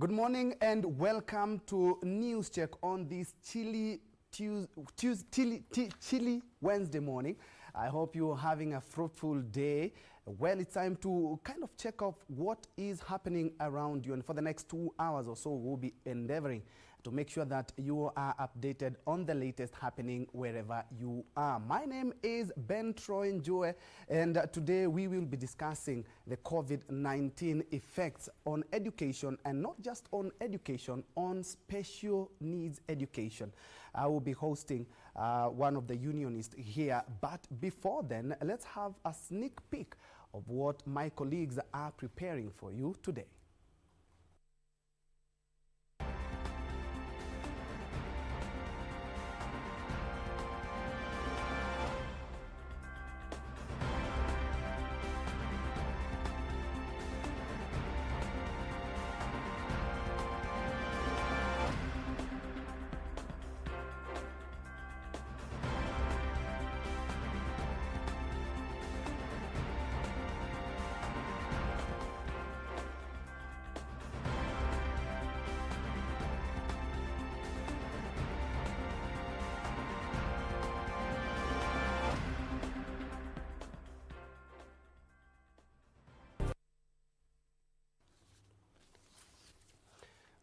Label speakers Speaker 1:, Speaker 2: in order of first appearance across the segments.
Speaker 1: Good morning and welcome to News Check on this chilly Wednesday morning. I hope you're having a fruitful day. Well, it's time to kind of check off what is happening around you, and for the next 2 hours or so, we'll be endeavoring to make sure that you are updated on the latest happening wherever you are. My name is Ben Troy Njue, and today we will be discussing the COVID-19 effects on education, and not just on education, on special needs education. I will be hosting one of the unionists here, but before then, let's have a sneak peek of what my colleagues are preparing for you today.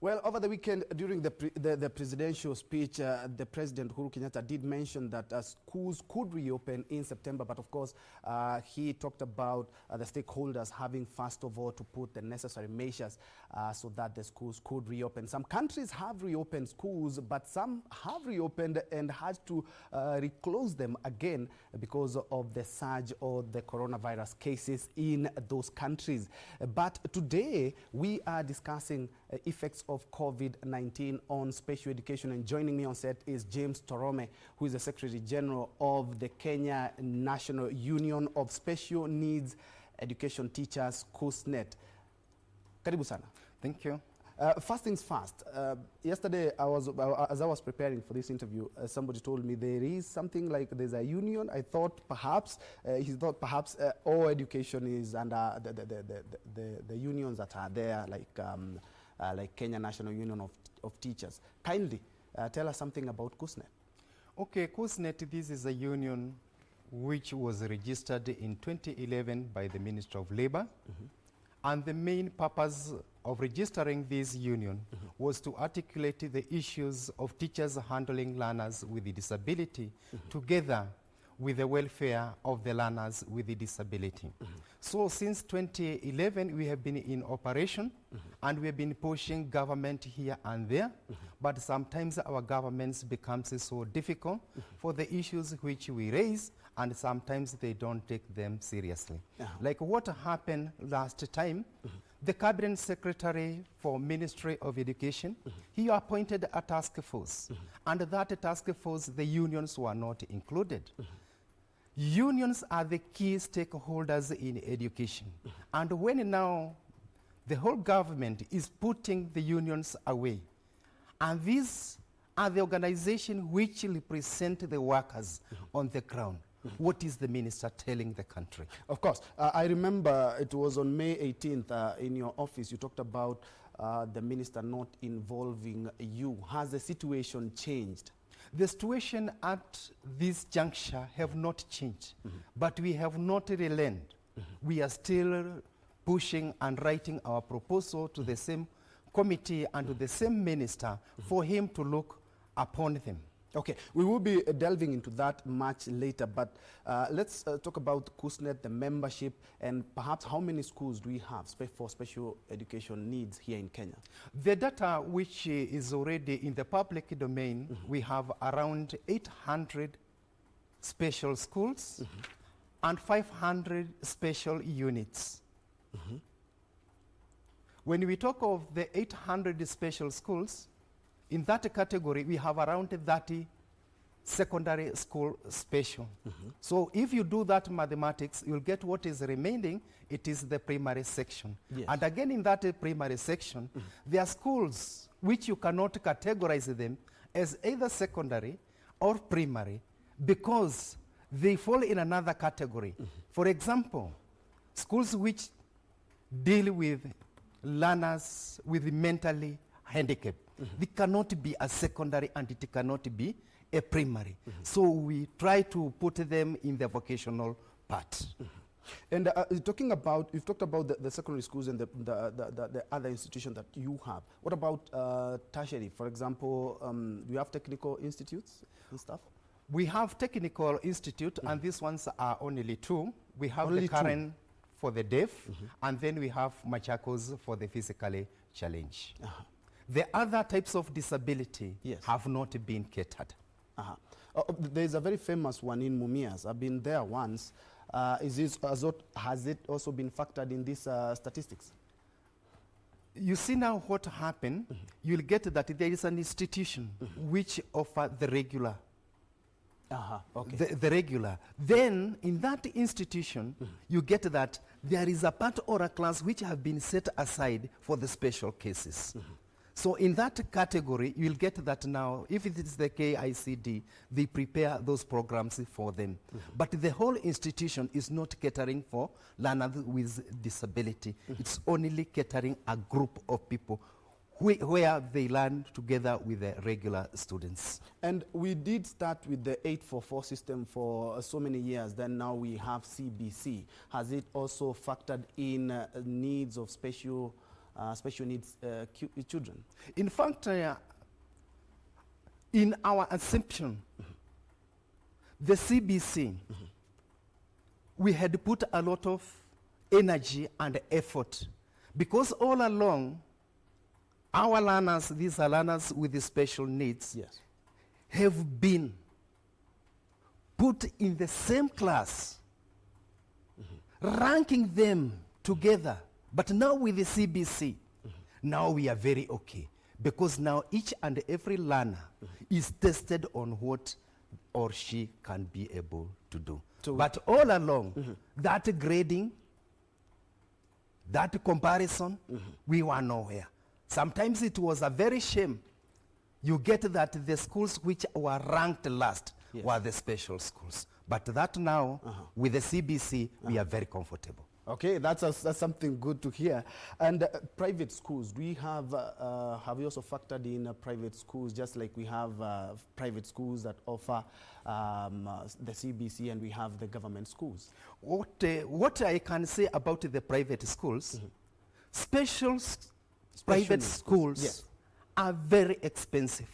Speaker 1: Well, over the weekend, during the presidential speech, the President Uhuru Kenyatta did mention that schools could reopen in September, but of course, he talked about the stakeholders having, first of all, to put the necessary measures so that the schools could reopen. Some countries have reopened schools, but some have reopened and had to reclose them again because of the surge or the coronavirus cases in those countries. But today, we are discussing effects of COVID-19 on special education, and joining me on set is James Torome, who is the Secretary General of the Kenya National Union of Special Needs Education Teachers, KUSNET. Karibu sana.
Speaker 2: Thank you.
Speaker 1: First things first, yesterday as I was preparing for this interview, somebody told me there is something like there's a union. I thought perhaps, he thought perhaps all education is under the unions that are there, like Kenya National Union of Teachers. Kindly tell us something about KUSNET.
Speaker 2: Okay, KUSNET, this is a union which was registered in 2011 by the Ministry of Labor. And the main purpose of registering this union was to articulate the issues of teachers handling learners with a disability together with the welfare of the learners with a disability. So since 2011, we have been in operation, and we have been pushing government here and there, but sometimes our governments becomes so difficult for the issues which we raise, and sometimes they don't take them seriously. Like what happened last time, the Cabinet Secretary for Ministry of Education, he appointed a task force, and that task force, the unions were not included. Unions are the key stakeholders in education. And when now the whole government is putting the unions away, and these are the organizations which represent the workers on the ground, what is the minister telling the country?
Speaker 1: Of course. I remember it was on May 18th in your office, you talked about the minister not involving you. Has the situation changed?
Speaker 2: The situation at this juncture have not changed, but we have not relented. We are still pushing and writing our proposal to the same committee and to the same minister for him to look upon them.
Speaker 1: Okay, we will be delving into that much later, but let's talk about KUSNET, the membership, and perhaps how many schools do we have for special education needs here in Kenya?
Speaker 2: The data which is already in the public domain, we have around 800 special schools and 500 special units. When we talk of the 800 special schools, in that category, we have around 30 secondary school special. So if you do that mathematics, you'll get what is remaining. It is the primary section.
Speaker 1: Yes.
Speaker 2: And again, in that primary section, there are schools which you cannot categorize them as either secondary or primary because they fall in another category. For example, schools which deal with learners with mentally handicap. They cannot be a secondary and it cannot be a primary. So we try to put them in the vocational part.
Speaker 1: And talking about, you've talked about the secondary schools and the other institution that you have. What about tertiary? For example, do you have technical institutes and stuff?
Speaker 2: We have technical institute, and these ones are only two. We have
Speaker 1: Only
Speaker 2: the
Speaker 1: two?
Speaker 2: Karen for the deaf, and then we have Machakos for the physically challenged. The other types of disability
Speaker 1: Yes.
Speaker 2: have not been catered.
Speaker 1: There's a very famous one in Mumias. I've been there once. Has it also been factored in these statistics?
Speaker 2: You see now what happened, you'll get that there is an institution which offer the regular.
Speaker 1: Okay.
Speaker 2: The regular. Then in that institution, you get that there is a part or a class which have been set aside for the special cases. So in that category, you'll get that now, if it is the KICD, they prepare those programs for them. But the whole institution is not catering for learners with disability. It's only catering a group of people where they learn together with the regular students.
Speaker 1: And we did start with the 844 system for so many years. Then now we have CBC. Has it also factored in needs of special needs children?
Speaker 2: In fact, in our assumption, the CBC, we had put a lot of energy and effort because all along, our learners, these are learners with the special needs,
Speaker 1: Yes.
Speaker 2: have been put in the same class, ranking them together. But now with the CBC, now we are very okay. Because now each and every learner is tested on what or she can be able to do.
Speaker 1: So
Speaker 2: but all along, that grading, that comparison, we were nowhere. Sometimes it was a very shame. You get that the schools which were ranked last
Speaker 1: Yes.
Speaker 2: were the special schools. But that now, with the CBC, we are very comfortable.
Speaker 1: Okay, that's something good to hear. And private schools, do we have we also factored in private schools, just like we have private schools that offer the CBC and we have the government schools?
Speaker 2: What I can say about the private schools, private
Speaker 1: needs
Speaker 2: schools
Speaker 1: yes.
Speaker 2: are very expensive.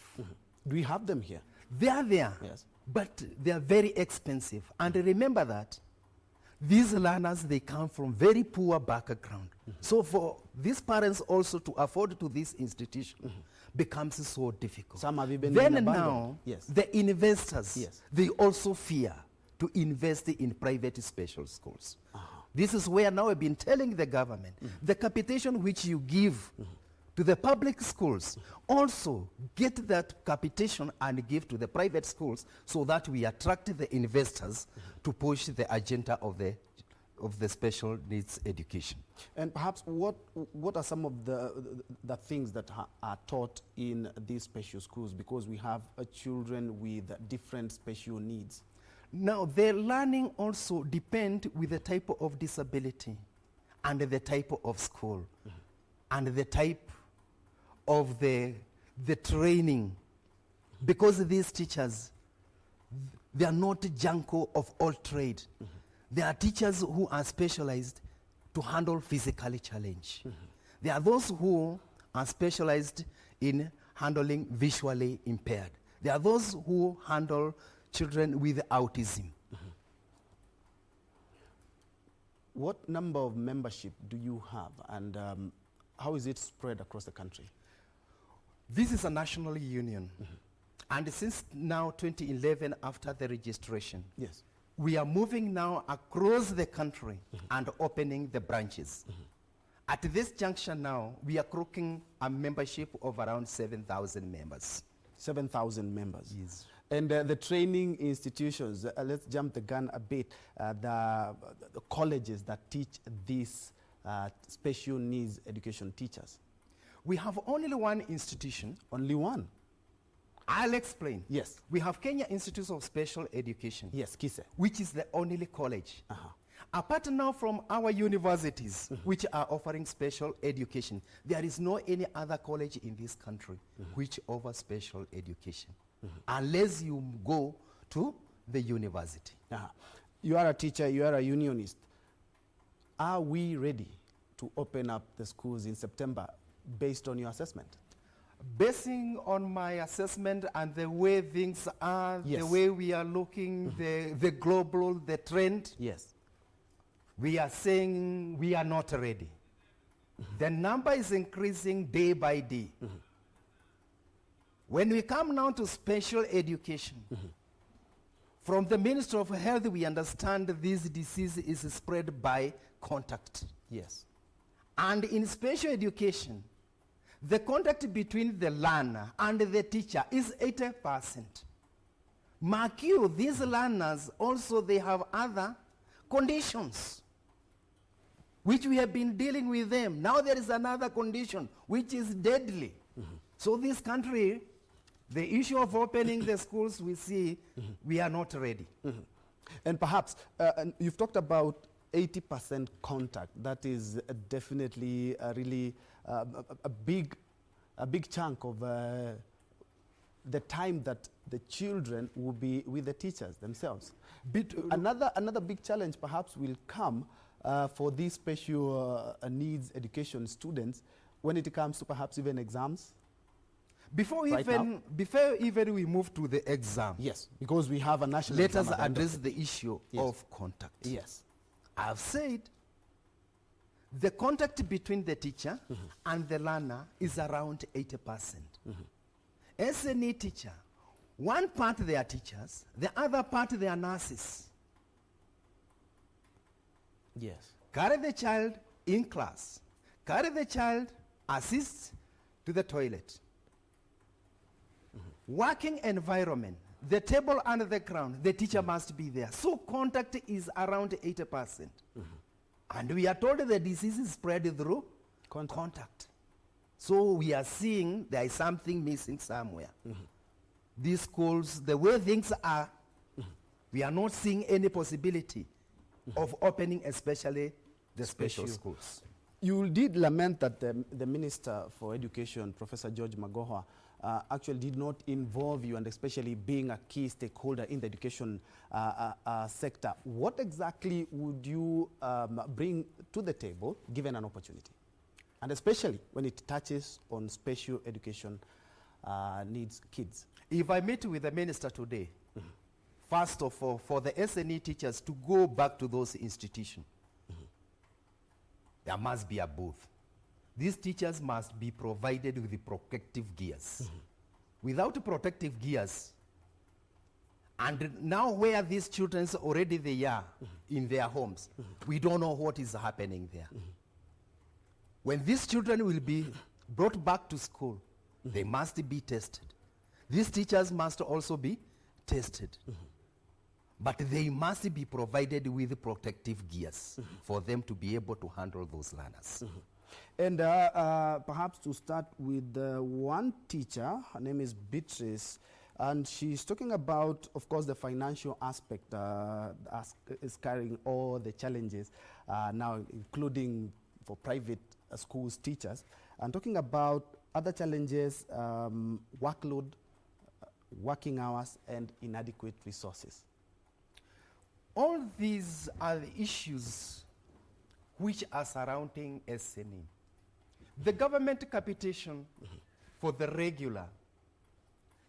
Speaker 1: Do we have them here?
Speaker 2: They are there,
Speaker 1: Yes.
Speaker 2: but they are very expensive. And remember that these learners, they come from very poor background. So for these parents also to afford to this institution becomes so difficult.
Speaker 1: Some have even
Speaker 2: then
Speaker 1: been abandoned.
Speaker 2: now,
Speaker 1: Yes.
Speaker 2: the investors,
Speaker 1: Yes.
Speaker 2: they also fear to invest in private special schools. This is where now I've been telling the government, the capitation which you give to the public schools, also get that capitation and give to the private schools so that we attract the investors to push the agenda of the special needs education.
Speaker 1: And perhaps what are some of the things that are taught in these special schools, because we have children with different special needs?
Speaker 2: Now, the learning also depends with the type of disability and the type of school and the type of the training. Because these teachers, they are not junko of all trade. They are teachers who are specialized to handle physically challenged. There are those who are specialized in handling visually impaired. There are those who handle children with autism.
Speaker 1: What number of membership do you have, and how is it spread across the country?
Speaker 2: This is a national union. And since now 2011, after the registration,
Speaker 1: Yes.
Speaker 2: we are moving now across the country and opening the branches. At this junction now, we are clocking a membership of around 7,000 members.
Speaker 1: 7,000 members.
Speaker 2: Yes.
Speaker 1: And the training institutions, let's jump the gun a bit, the colleges that teach these special needs education teachers.
Speaker 2: We have only one institution.
Speaker 1: Only one?
Speaker 2: I'll explain.
Speaker 1: Yes.
Speaker 2: We have Kenya Institute of Special Education.
Speaker 1: Yes, KISE.
Speaker 2: Which is the only college. Apart now from our universities, which are offering special education, there is no any other college in this country which offers special education, unless you go to the university.
Speaker 1: You are a teacher, you are a unionist. Are we ready to open up the schools in September based on your assessment?
Speaker 2: Basing on my assessment and the way things are,
Speaker 1: Yes.
Speaker 2: the way we are looking, the global, the trend,
Speaker 1: Yes.
Speaker 2: we are saying we are not ready. The number is increasing day by day. When we come now to special education, from the Ministry of Health, we understand this disease is spread by contact.
Speaker 1: Yes.
Speaker 2: And in special education, the contact between the learner and the teacher is 80%. Mark you, these learners also, they have other conditions which we have been dealing with them. Now there is another condition which is deadly. So this country, the issue of opening the schools, we see we are not ready.
Speaker 1: And perhaps, and you've talked about 80% contact. That is definitely really a big chunk of the time that the children will be with the teachers themselves. Another big challenge perhaps will come for these special needs education students when it comes to perhaps even exams.
Speaker 2: Before
Speaker 1: Right
Speaker 2: even we move to the exam,
Speaker 1: Yes, because we have a national
Speaker 2: let
Speaker 1: exam
Speaker 2: us
Speaker 1: at the end of
Speaker 2: address the issue
Speaker 1: Yes.
Speaker 2: of contact.
Speaker 1: Yes.
Speaker 2: I've said the contact between the teacher and the learner is around 80%. As any teacher, one part they are teachers, the other part they are nurses.
Speaker 1: Yes.
Speaker 2: Carry the child in class, carry the child, assist to the toilet. Working environment, the table and the ground, the teacher must be there. So contact is around 80%. And we are told the disease is spread through contact. So we are seeing there is something missing somewhere. These schools, the way things are, we are not seeing any possibility of opening especially the special schools.
Speaker 1: You did lament that the Minister for Education, Professor George Magoha, actually did not involve you, and especially being a key stakeholder in the education sector. What exactly would you bring to the table given an opportunity? And especially when it touches on special education needs kids.
Speaker 2: If I meet with the minister today, first of all, for the SNE teachers to go back to those institutions, there must be a booth. These teachers must be provided with the protective gears. Without protective gears, and now where these children already they are in their homes, we don't know what is happening there. When these children will be brought back to school, they must be tested. These teachers must also be tested. But they must be provided with protective gears for them to be able to handle those learners.
Speaker 1: And perhaps to start with one teacher, her name is Beatrice, and she's talking about, of course, the financial aspect is carrying all the challenges now, including for private schools teachers, and talking about other challenges, workload, working hours, and inadequate resources.
Speaker 2: All these are the issues which are surrounding SNE. The government capitation for the regular,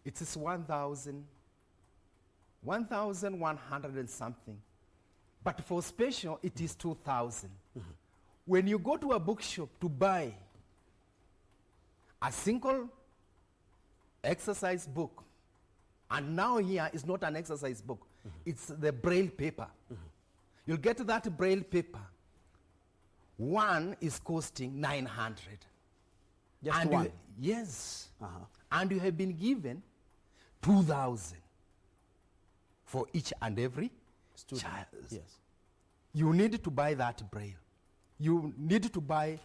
Speaker 2: it is 1,100 and something. But for special, it is 2,000. When you go to a bookshop to buy a single exercise book, and now here is not an exercise book, it's the braille paper. You'll get that braille paper. One is costing 900.
Speaker 1: Just
Speaker 2: and
Speaker 1: one?
Speaker 2: Yes. And you have been given 2,000 for each and every
Speaker 1: Student.
Speaker 2: child.
Speaker 1: Yes.
Speaker 2: You need to buy that braille. You need to buy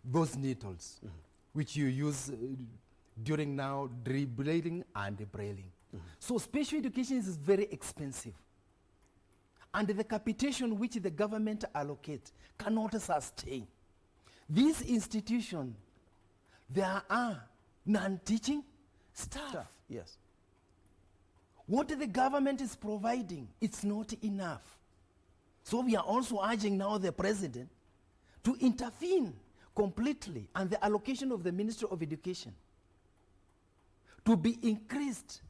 Speaker 2: those needles, which you use during now dribbling and brailing. So special education is very expensive.
Speaker 3: and the capitation which the government allocate cannot sustain. This institution, there are non-teaching staff.
Speaker 1: Yes.
Speaker 3: What the government is providing, it's not enough. So we are also urging now the president to intervene completely on the allocation of the Ministry of Education to be increased,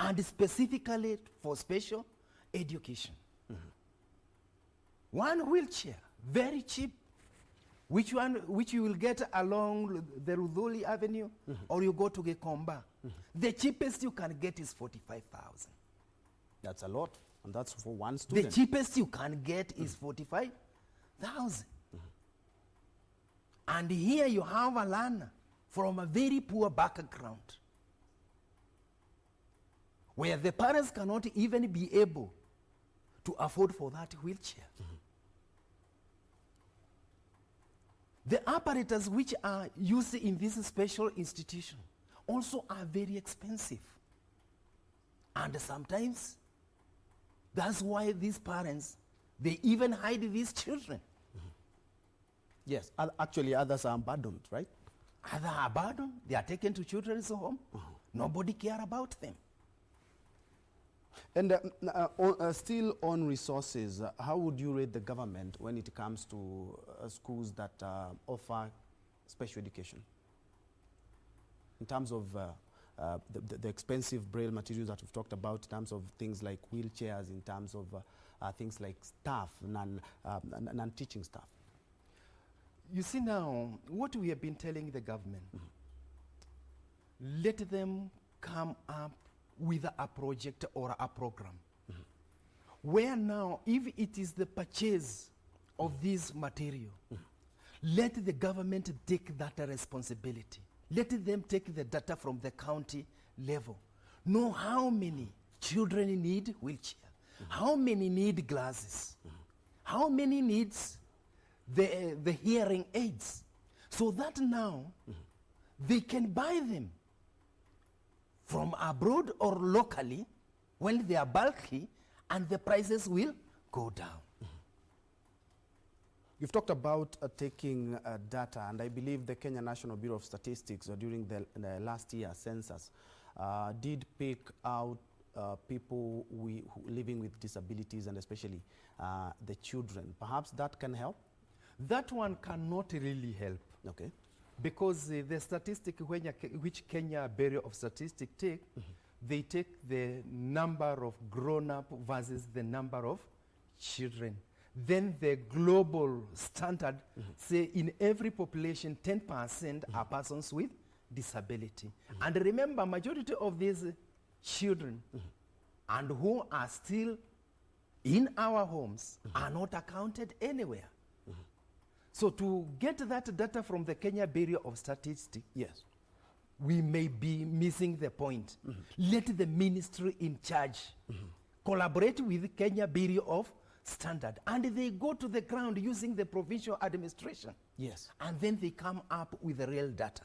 Speaker 3: and specifically for special education. One wheelchair, very cheap, which you will get along the Rudhuli Avenue, or you go to Gikomba. The cheapest you can get is 45,000.
Speaker 1: That's a lot, and that's for one student.
Speaker 3: The cheapest you can get is 45,000. And here you have a learner from a very poor background, where the parents cannot even be able to afford for that wheelchair. The apparatus which are used in this special institution also are very expensive. And sometimes, that's why these parents, they even hide these children.
Speaker 1: Yes, actually others are abandoned, right?
Speaker 3: Others are abandoned, they are taken to children's home. Nobody care about them.
Speaker 1: And still on resources, how would you rate the government when it comes to schools that offer special education? In terms of the expensive braille materials that we've talked about, in terms of things like wheelchairs, in terms of things like staff, non-teaching staff.
Speaker 3: You see now, what we have been telling the government, let them come up with a project or a program. Where now, if it is the purchase of this material, let the government take that responsibility. Let them take the data from the county level. Know how many children need wheelchair, how many need glasses, how many needs the hearing aids, so that now they can buy them from abroad or locally when they are bulky, and the prices will go down.
Speaker 1: You've talked about taking data, and I believe the Kenya National Bureau of Statistics during the last year census did pick out people living with disabilities, and especially the children. Perhaps that can help?
Speaker 3: That one cannot really help.
Speaker 1: Okay.
Speaker 3: Because the statistic which Kenya Bureau of Statistics take, they take the number of grown-up versus the number of children. Then the global standard say in every population 10% are persons with disability. And remember, majority of these children and who are still in our homes are not accounted anywhere. So to get that data from the Kenya Bureau of Statistics,
Speaker 1: yes,
Speaker 3: we may be missing the point. Let the ministry in charge collaborate with Kenya Bureau of Standard, and they go to the ground using the provincial administration.
Speaker 1: Yes.
Speaker 3: And then they come up with the real data.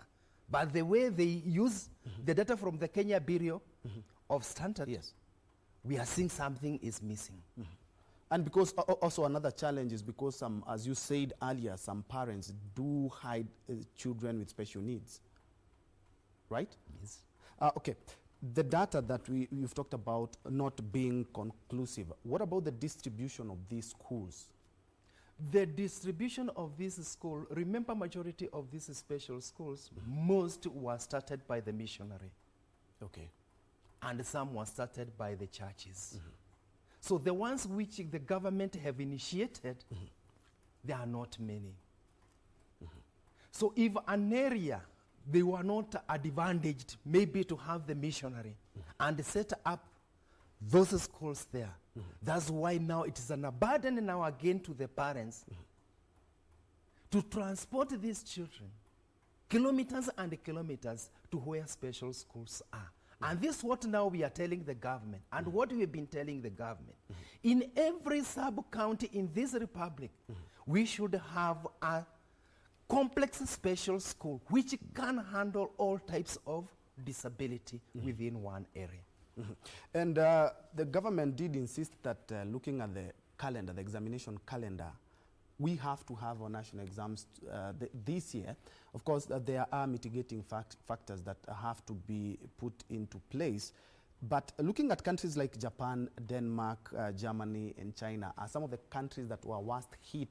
Speaker 3: But the way they use the data from the Kenya Bureau of Standard,
Speaker 1: yes,
Speaker 3: we are seeing something is missing.
Speaker 1: And because also another challenge is because some, as you said earlier, some parents do hide children with special needs, right?
Speaker 3: Yes.
Speaker 1: Okay, the data that you've talked about not being conclusive, what about the distribution of these schools?
Speaker 3: The distribution of this school, remember majority of these special schools, most were started by the missionary.
Speaker 1: Okay.
Speaker 3: And some were started by the churches. So the ones which the government have initiated, there are not many. So if an area, they were not advantaged maybe to have the missionary and set up those schools there. That's why now it is a burden now again to the parents to transport these children kilometers and kilometers to where special schools are. And this is what now we are telling the government, and what we have been telling the government. In every sub-county in this republic, we should have a complex special school which can handle all types of disability within one area.
Speaker 1: And the government did insist that looking at the calendar, the examination calendar, we have to have our national exams this year. Of course, there are mitigating factors that have to be put into place. But looking at countries like Japan, Denmark, Germany, and China are some of the countries that were worst hit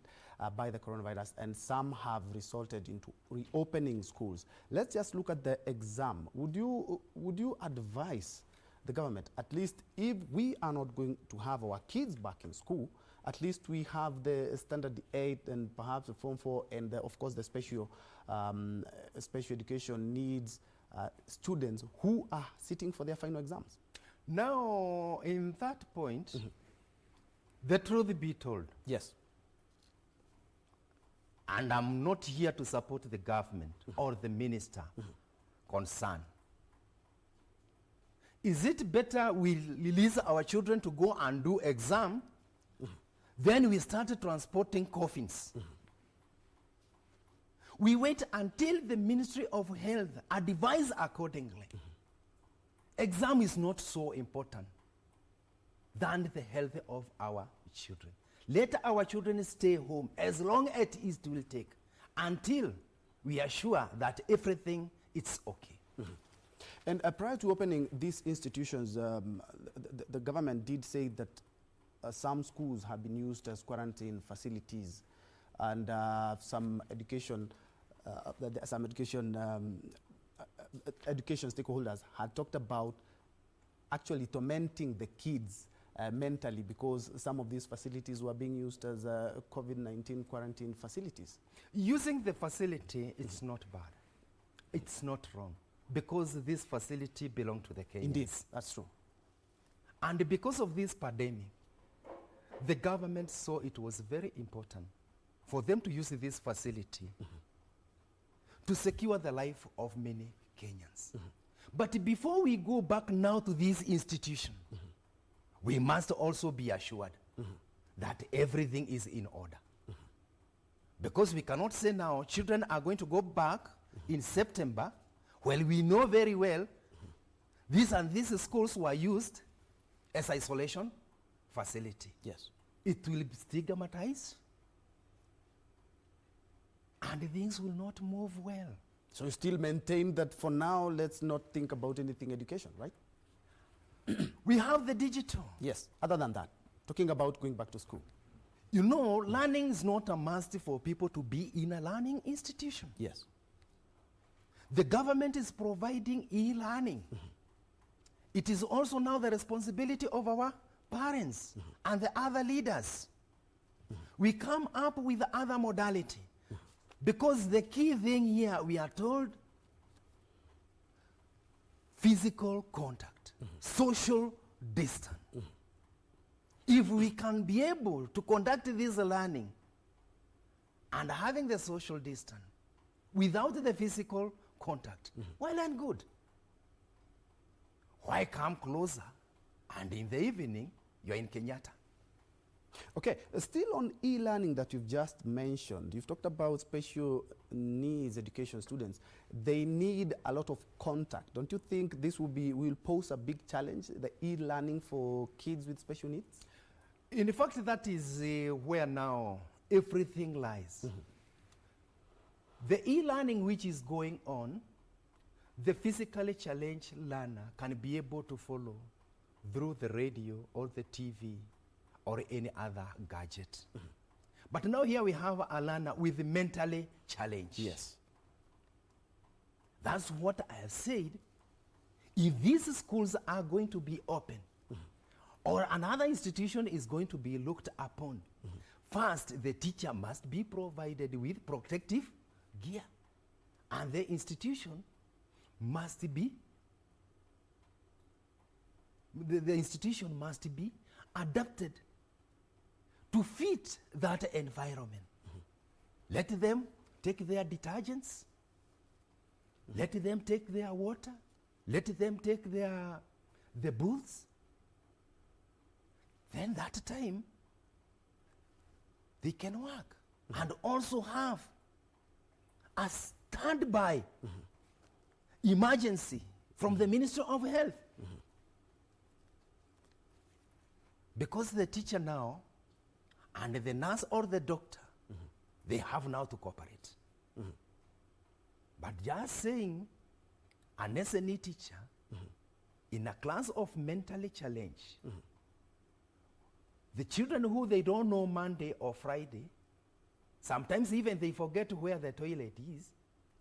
Speaker 1: by the coronavirus, and some have resulted into reopening schools. Let's just look at the exam. Would you advise the government, at least if we are not going to have our kids back in school, at least we have the standard 8 and perhaps the Form 4 and of course the special education needs students who are sitting for their final exams?
Speaker 3: Now, in that point, the truth be told,
Speaker 1: Yes.
Speaker 3: and I'm not here to support the government or the minister concerned. Is it better we release our children to go and do exam, then we start transporting coffins? We wait until the Ministry of Health advise accordingly. Exam is not so important than the health of our children. Let our children stay home as long as it will take until we are sure that everything is okay.
Speaker 1: And prior to opening these institutions, the government did say that some schools have been used as quarantine facilities, and some education stakeholders had talked about actually tormenting the kids mentally, because some of these facilities were being used as COVID-19 quarantine facilities.
Speaker 3: Using the facility, it's not bad. It's not wrong, because this facility belongs to the Kenyans.
Speaker 1: Indeed, that's true.
Speaker 3: And because of this pandemic, the government saw it was very important for them to use this facility to secure the life of many Kenyans. But before we go back now to this institution, we must also be assured that everything is in order. Because we cannot say now children are going to go back in September, well, we know very well these and these schools were used as isolation facility.
Speaker 1: Yes.
Speaker 3: It will stigmatize, and things will not move well.
Speaker 1: So you still maintain that for now, let's not think about anything education, right?
Speaker 3: We have the digital.
Speaker 1: Yes. Other than that, talking about going back to school.
Speaker 3: You know, learning is not a must for people to be in a learning institution.
Speaker 1: Yes.
Speaker 3: The government is providing e-learning. It is also now the responsibility of our parents and the other leaders. We come up with other modality, because the key thing here, we are told, physical contact, social distance. If we can be able to conduct this learning and having the social distance without the physical contact, well and good. Why come closer and in the evening you're in Kenyatta?
Speaker 1: Okay, still on e-learning that you've just mentioned, you've talked about special needs education students. They need a lot of contact. Don't you think this will pose a big challenge, the e-learning for kids with special needs?
Speaker 3: In fact, that is where now everything lies. The e-learning which is going on, the physically challenged learner can be able to follow through the radio or the TV or any other gadget. But now here we have a learner with mentally challenged.
Speaker 1: Yes.
Speaker 3: That's what I have said. If these schools are going to be open, or another institution is going to be looked upon, first the teacher must be provided with protective gear, and the institution must be the institution must be adapted to fit that environment. Let them take their detergents, let them take their water, let them take the booths. Then that time they can work and also have a standby emergency from the Ministry of Health. Because the teacher now and the nurse or the doctor, they have now to cooperate. But just saying an SNE teacher in a class of mentally challenged, the children who they don't know Monday or Friday, sometimes even they forget where the toilet is.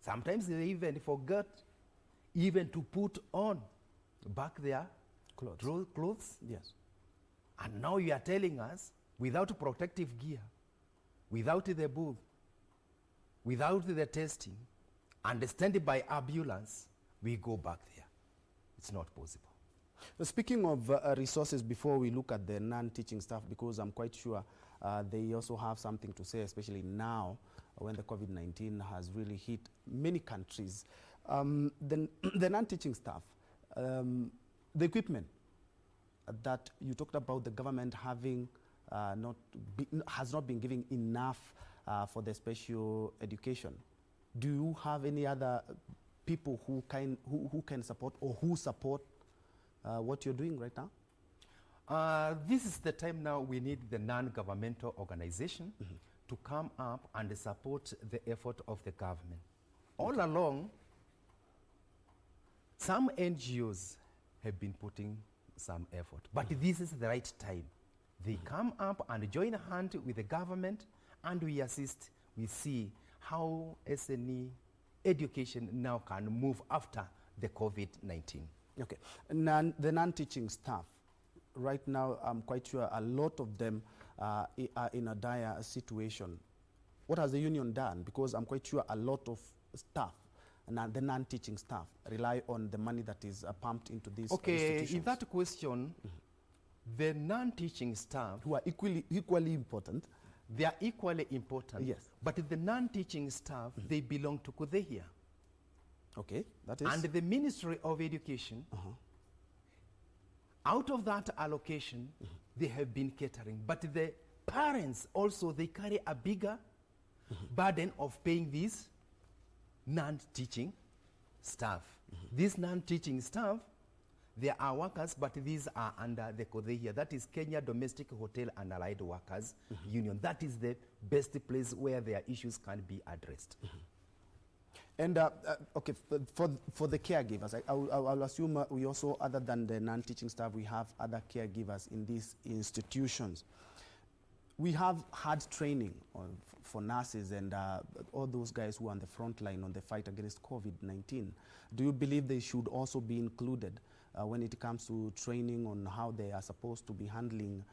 Speaker 3: Sometimes they even forget even to put on back their clothes.
Speaker 1: Yes.
Speaker 3: And now you are telling us, without protective gear, without the booth, without the testing, and the standby ambulance, we go back there. It's not possible.
Speaker 1: Speaking of resources, before we look at the non-teaching staff, because I'm quite sure they also have something to say, especially now when the COVID-19 has really hit many countries. The non-teaching staff, the equipment that you talked about, the government having has not been giving enough for the special education. Do you have any other people who can support or who support what you're doing right now?
Speaker 3: This is the time now we need the non-governmental organization to come up and support the effort of the government. All along, some NGOs have been putting some effort, but this is the right time. They come up and join hand with the government, and we assist. We see how SNE education now can move after the COVID-19.
Speaker 1: Okay. The non-teaching staff, right now, I'm quite sure a lot of them are in a dire situation. What has the union done? Because I'm quite sure a lot of staff, the non-teaching staff, rely on the money that is pumped into these institutions.
Speaker 3: In that question, the non-teaching staff,
Speaker 1: who are equally important.
Speaker 3: They are equally important.
Speaker 1: Yes.
Speaker 3: But the non-teaching staff, they belong to Kudehia.
Speaker 1: Okay, that is.
Speaker 3: And the Ministry of Education, out of that allocation, they have been catering. But the parents also, they carry a bigger burden of paying these non-teaching staff. These non-teaching staff, they are workers, but these are under the Kodehia. That is Kenya Domestic Hotel and Allied Workers Union. That is the best place where their issues can be addressed.
Speaker 1: And okay, for the caregivers, I'll assume we also, other than the non-teaching staff, we have other caregivers in these institutions. We have had training for nurses and all those guys who are on the front line on the fight against COVID-19. Do you believe they should also be included when it comes to training on how they are supposed to be handling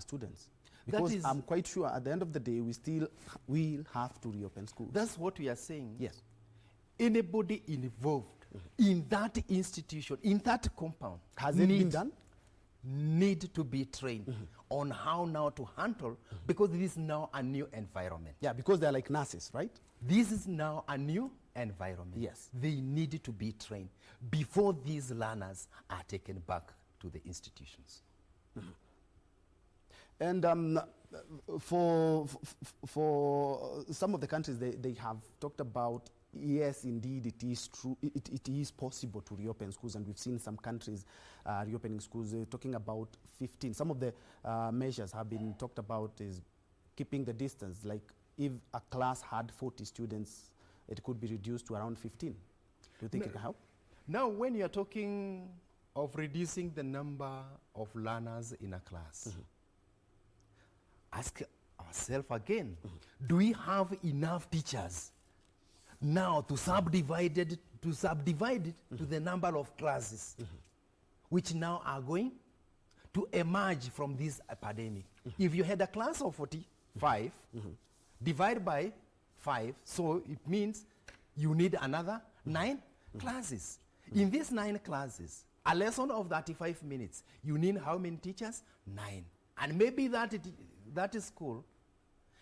Speaker 1: students? Because I'm quite sure at the end of the day, we still will have to reopen schools.
Speaker 3: That's what we are saying.
Speaker 1: Yes.
Speaker 3: Anybody involved in that institution, in that compound,
Speaker 1: has it been done?
Speaker 3: Need to be trained on how now to handle, because this is now a new environment.
Speaker 1: Yeah, because they're like nurses, right?
Speaker 3: This is now a new environment.
Speaker 1: Yes. They
Speaker 3: need to be trained before these learners are taken back to the institutions.
Speaker 1: And for some of the countries, they have talked about, yes, indeed, it is true. It is possible to reopen schools, and we've seen some countries reopening schools. Talking about 15. Some of the measures have been talked about is keeping the distance. Like if a class had 40 students, it could be reduced to around 15. Do you think it can help?
Speaker 3: Now, when you are talking of reducing the number of learners in a class, ask ourselves again, do we have enough teachers now to subdivide it to the number of classes which now are going to emerge from this epidemic? If you had a class of 45, divide by 5, so it means you need another 9 classes. In these 9 classes, a lesson of 35 minutes, you need how many teachers? 9. And maybe that school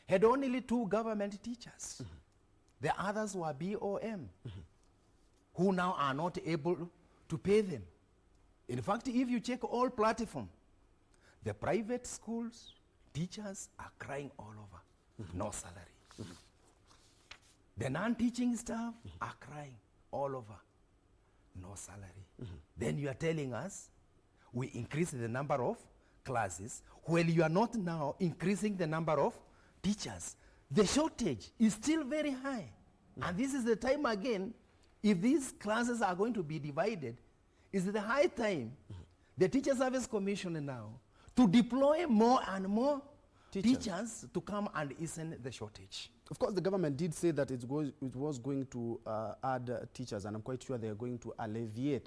Speaker 3: had only 2 government teachers. The others were BOM, who now are not able to pay them. In fact, if you check all platforms, the private schools, teachers are crying all over, no salary. The non-teaching staff are crying all over, no salary. Then you are telling us we increase the number of classes while you are not now increasing the number of teachers. The shortage is still very high. And this is the time again, if these classes are going to be divided, is the high time the Teacher Service Commission now to deploy more and more teachers to come and easen the shortage.
Speaker 1: Of course, the government did say that it was going to add teachers, and I'm quite sure they are going to alleviate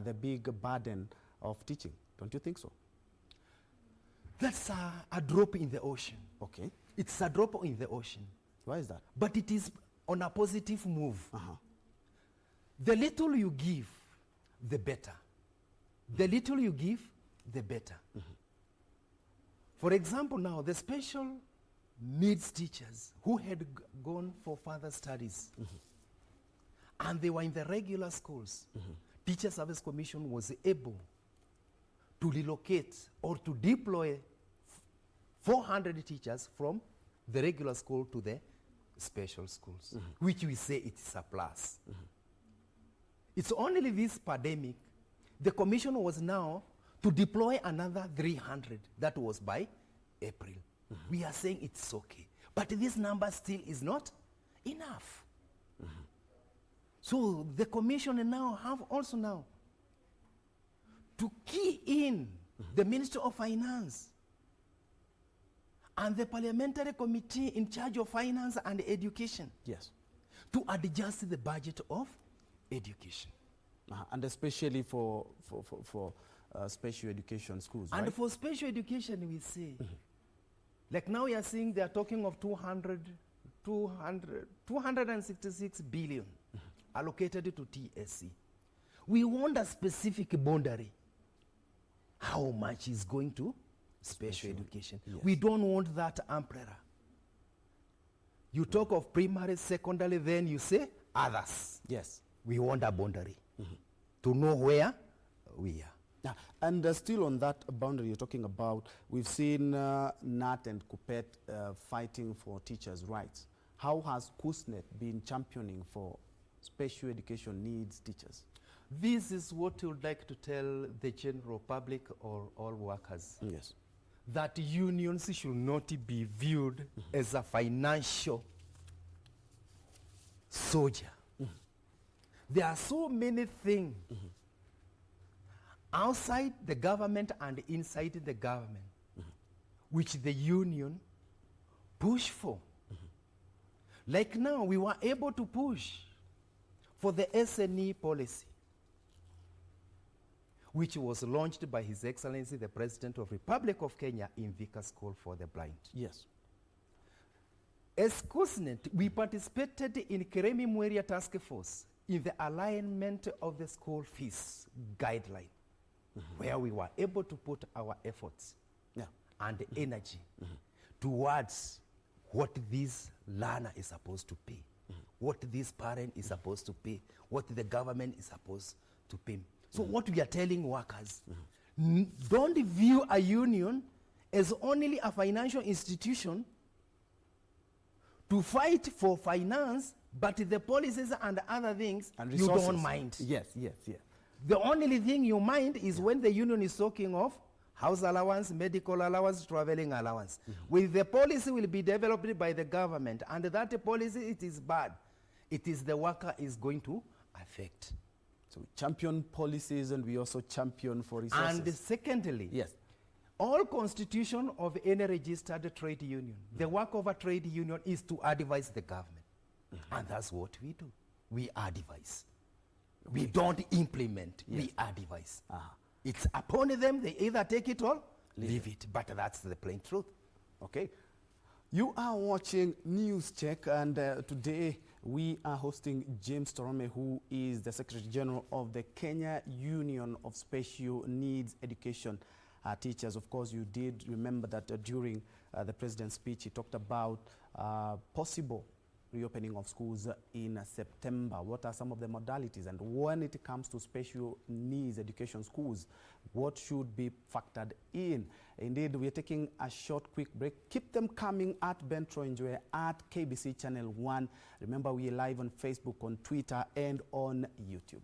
Speaker 1: the big burden of teaching. Don't you think so?
Speaker 3: That's a drop in the ocean.
Speaker 1: Okay.
Speaker 3: It's a drop in the ocean.
Speaker 1: Why is that?
Speaker 3: But it is on a positive move. The little you give, the better. The little you give, the better. For example, now, the special needs teachers who had gone for further studies and they were in the regular schools, Teacher Service Commission was able to relocate or to deploy 400 teachers from the regular school to the special schools, which we say it's a plus. It's only this pandemic, the commission was now to deploy another 300. That was by April. We are saying it's okay. But this number still is not enough. So the commission now have also now to key in the Minister of Finance and the parliamentary committee in charge of finance and education.
Speaker 1: Yes.
Speaker 3: To adjust the budget of education.
Speaker 1: And especially for special education schools,
Speaker 3: and
Speaker 1: right?
Speaker 3: for special education, we say, like now we are seeing they are talking of 266 billion allocated to TSC. We want a specific boundary. How much is going to special education?
Speaker 1: Yes.
Speaker 3: We don't want that umbrella. You talk of primary, secondary, then you say others.
Speaker 1: Yes.
Speaker 3: We want a boundary to know where we are.
Speaker 1: Yeah. And still on that boundary you're talking about, we've seen NAT and KUPPET fighting for teachers' rights. How has KUSNET been championing for special education needs teachers?
Speaker 3: This is what we would like to tell the general public or all workers.
Speaker 1: Yes.
Speaker 3: That unions should not be viewed as a financial soldier. There are so many things outside the government and inside the government which the union push for. Like now, we were able to push for the SNE policy, which was launched by His Excellency the President of Republic of Kenya in Vika School for the Blind.
Speaker 1: Yes.
Speaker 3: As KUSNET, we participated in Keremi Mweria Task Force in the alignment of the school fees guideline, where we were able to put our efforts and energy towards what this learner is supposed to pay, what this parent is supposed to pay, what the government is supposed to pay. So what we are telling workers, don't view a union as only a financial institution to fight for finance, but the policies and other things
Speaker 1: And
Speaker 3: you
Speaker 1: resources.
Speaker 3: don't mind.
Speaker 1: Yes, yes, yes.
Speaker 3: The only thing you mind is when the union is talking of house allowance, medical allowance, traveling allowance. With the policy will be developed by the government, and that policy, it is bad. It is the worker is going to affect.
Speaker 1: So we champion policies and we also champion for resources.
Speaker 3: And secondly,
Speaker 1: yes.
Speaker 3: all constitution of any registered trade union, the work of a trade union is to advise the government. And that's what we do. We advise. We don't implement, we advise. It's upon them, they either take it or leave it. But that's the plain truth.
Speaker 1: Okay. You are watching News Check, and today we are hosting James Torome, who is the Secretary General of the Kenya Union of Special Needs Education Teachers. Of course, you did remember that during the President's speech, he talked about possible reopening of schools in September. What are some of the modalities? And when it comes to special needs education schools, what should be factored in? Indeed, we are taking a short, quick break. Keep them coming at Ben Troy Njue, at KBC Channel 1. Remember, we are live on Facebook, on Twitter, and on YouTube.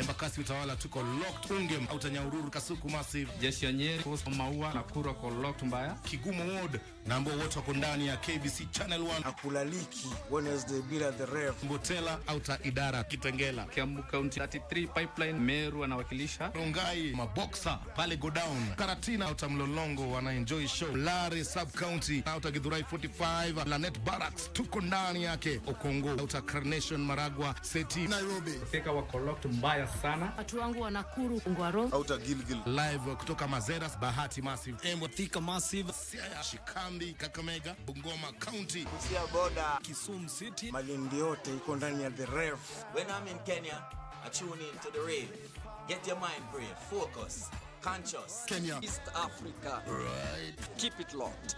Speaker 4: Embakasi Utawala tuko locked. Ungem Utanyahururu Kasuku Massive.
Speaker 5: Jeshi ya Nyeri Coast Maua Nakuru kwa locked mbaya.
Speaker 4: Kigumo Ward na ambao wote wako ndani ya KBC Channel 1.
Speaker 6: Akulaliki Wednesday bila the ref.
Speaker 4: Mbotela Auta Idara Kitengela.
Speaker 5: Kiambu County 33 Pipeline Meru anawakilisha.
Speaker 4: Rongai Maboxa pale go down. Karatina Auta Mlolongo wana enjoy show. Lare Sub County Auta Githurai 45. Lanet Barracks tuko ndani yake. Okongo Auta Carnation Maragwa Seti
Speaker 6: Nairobi.
Speaker 5: Thika wako locked mbaya sana.
Speaker 7: Watu wangu wa Nakuru Ngwaro.
Speaker 6: Auta Gilgil.
Speaker 4: Live kutoka Mazeras Bahati Massive.
Speaker 8: Embo Thika Massive.
Speaker 4: Siaya Shikambi Kakamega Bungoma County.
Speaker 6: Kusia Boda.
Speaker 8: Kisumu City.
Speaker 6: Malindi yote iko ndani ya the ref.
Speaker 9: When I'm in Kenya, I tune in to the rave. Get your mind free, focus, conscious.
Speaker 6: Kenya.
Speaker 9: East Africa.
Speaker 4: Right.
Speaker 8: Keep it locked.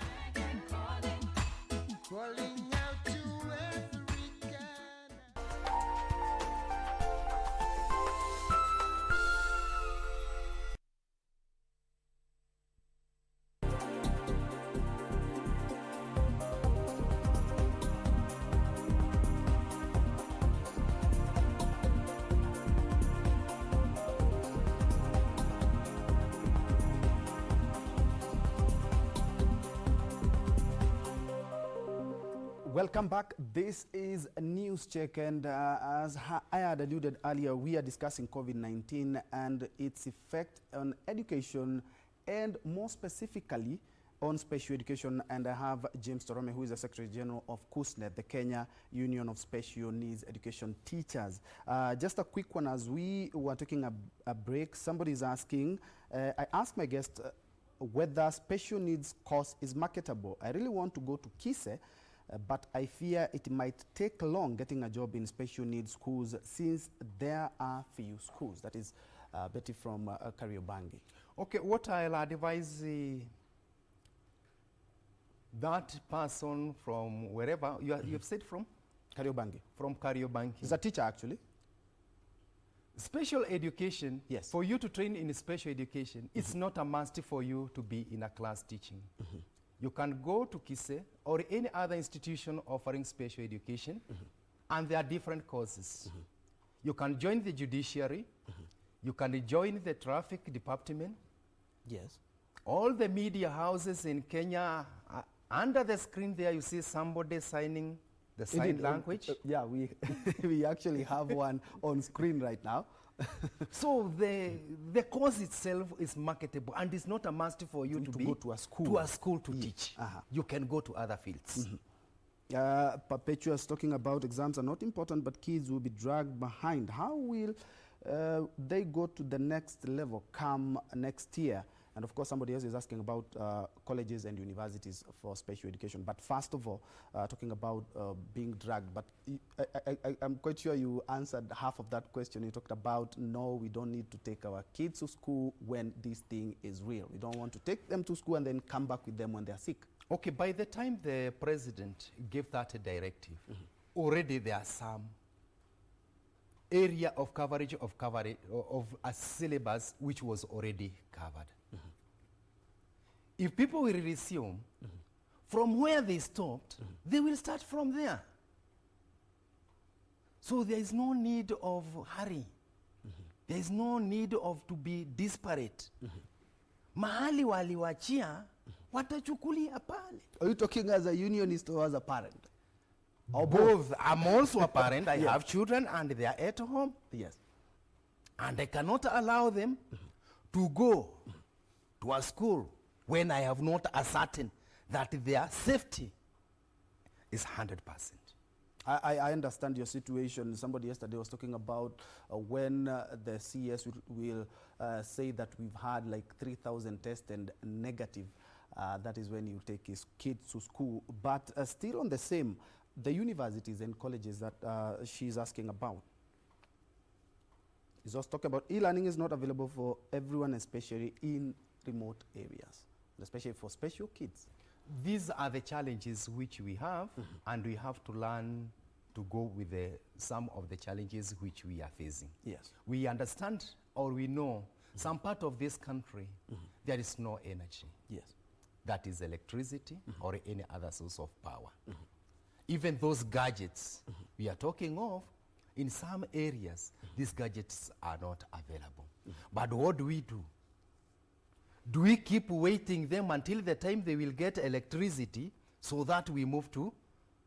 Speaker 1: Welcome back. This is a news check, and as I had alluded earlier, we are discussing COVID-19 and its effect on education, and more specifically on special education. And I have James Torome, who is the Secretary General of KUSNET, the Kenya Union of Special Needs Education Teachers. Just a quick one, as we were taking a break, somebody is asking, I asked my guest whether special needs course is marketable. I really want to go to KISE, but I fear it might take long getting a job in special needs schools since there are few schools. That is Betty from Kariobangi.
Speaker 2: Okay, what I'll advise that person from wherever, you've said from?
Speaker 1: Kariobangi.
Speaker 2: From Kariobangi.
Speaker 1: He's a teacher, actually.
Speaker 2: Special education,
Speaker 1: Yes.
Speaker 2: for you to train in special education, it's not a must for you to be in a class teaching. You can go to KISE or any other institution offering special education, and there are different courses. You can join the judiciary, you can join the traffic department.
Speaker 1: Yes.
Speaker 2: All the media houses in Kenya, under the screen there you see somebody signing the sign
Speaker 1: Indeed,
Speaker 2: language.
Speaker 1: Yeah, we actually have one on screen right now.
Speaker 2: So the course itself is marketable, and it's not a must for you to
Speaker 1: go to a school.
Speaker 2: To teach.
Speaker 1: Uh-huh.
Speaker 2: You can go to other fields.
Speaker 1: Perpetua is talking about exams are not important, but kids will be dragged behind. How will they go to the next level come next year? And of course, somebody else is asking about colleges and universities for special education. But first of all, talking about being dragged. But I'm quite sure you answered half of that question. You talked about, no, we don't need to take our kids to school when this thing is real. We don't want to take them to school and then come back with them when they're sick.
Speaker 2: Okay, by the time the president gave that directive, already there are some area of coverage of a syllabus which was already covered. If people will resume from where they stopped, they will start from there. So there is no need of hurry. There is no need of to be disparate. Mahali waliwachia, watachukulia pale.
Speaker 1: Are you talking as a unionist or as a parent?
Speaker 2: Or both. I'm also a parent. I have children and they are at home.
Speaker 1: Yes.
Speaker 2: And I cannot allow them to go to a school when I have not ascertained that their safety is 100%.
Speaker 1: I understand your situation. Somebody yesterday was talking about when the CES will say that we've had like 3,000 tests and negative. That is when you take his kids to school. But still on the same, the universities and colleges that she's asking about. He's also talking about e-learning is not available for everyone, especially in remote areas, especially for special kids.
Speaker 2: These are the challenges which we have, and we have to learn to go with some of the challenges which we are facing.
Speaker 1: Yes.
Speaker 2: We understand or we know some part of this country, there is no energy.
Speaker 1: Yes.
Speaker 2: That is electricity or any other source of power. Even those gadgets we are talking of,
Speaker 3: in some areas, these gadgets are not available. But what do we do? Do we keep waiting them until the time they will get electricity so that we move to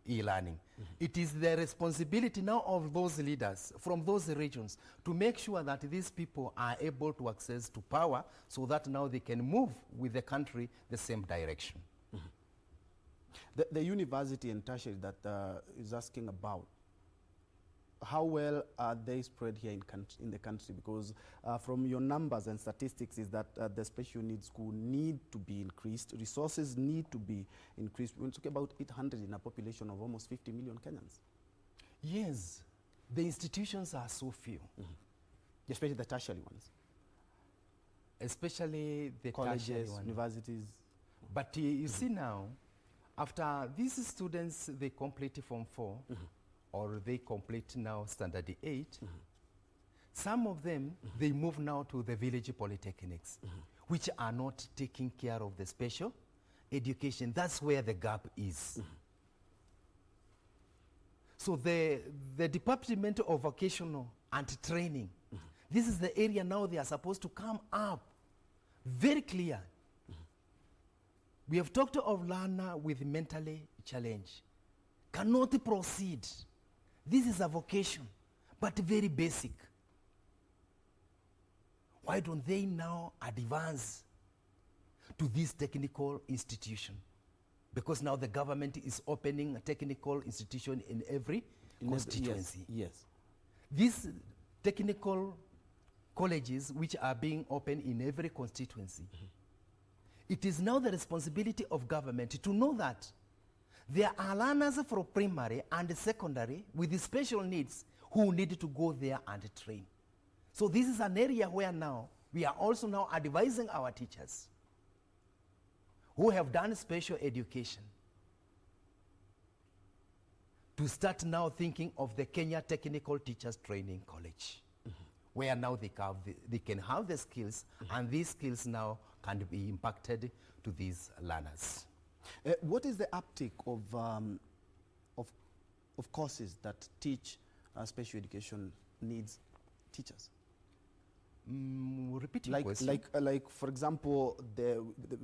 Speaker 3: e-learning? It is the responsibility now of those leaders from those regions to make sure that these people are able to access to power so that now they can move with the country the same direction.
Speaker 1: The university and tertiary that is asking about, how well are they spread here in the country? Because from your numbers and statistics is that the special needs school need to be increased, resources need to be increased. We're talking about 800 in a population of almost 50 million Kenyans.
Speaker 3: Yes, the institutions are so few.
Speaker 1: Especially the tertiary ones.
Speaker 3: Especially the
Speaker 1: Colleges,
Speaker 3: tertiary ones.
Speaker 1: universities.
Speaker 3: But you see now, after these students, they complete Form 4, or they complete now Standard 8, some of them, they move now to the village polytechnics, which are not taking care of the special education. That's where the gap is. So the Department of Vocational and Training, this is the area now they are supposed to come up very clear. We have talked of learner with mentally challenge. Cannot proceed. This is a vocation, but very basic. Why don't they now advance to this technical institution? Because now the government is opening a technical institution in every constituency.
Speaker 1: Yes.
Speaker 3: These technical colleges which are being opened in every constituency, it is now the responsibility of government to know that there are learners from primary and secondary with special needs who need to go there and train. So this is an area where now we are also now advising our teachers who have done special education to start now thinking of the Kenya Technical Teachers Training College, where now they can have the skills, and these skills now can be impacted to these learners.
Speaker 1: What is the uptake of courses that teach special education needs teachers?
Speaker 3: Repeat your question.
Speaker 1: Like for example,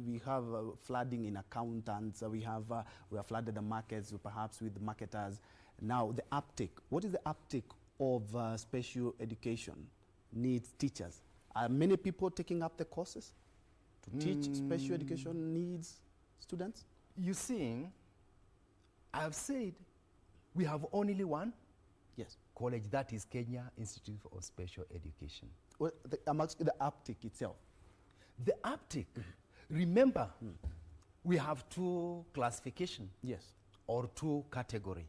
Speaker 1: we have flooding in accountants. We have flooded the markets, perhaps with marketers. Now the uptake. What is the uptake of special education needs teachers? Are many people taking up the courses to teach special education needs students?
Speaker 3: You see, I have said we have only one college, that is Kenya Institute of Special Education.
Speaker 1: Well, amongst the uptake itself.
Speaker 3: The uptake, remember, we have two classifications.
Speaker 1: Yes.
Speaker 3: Or two categories.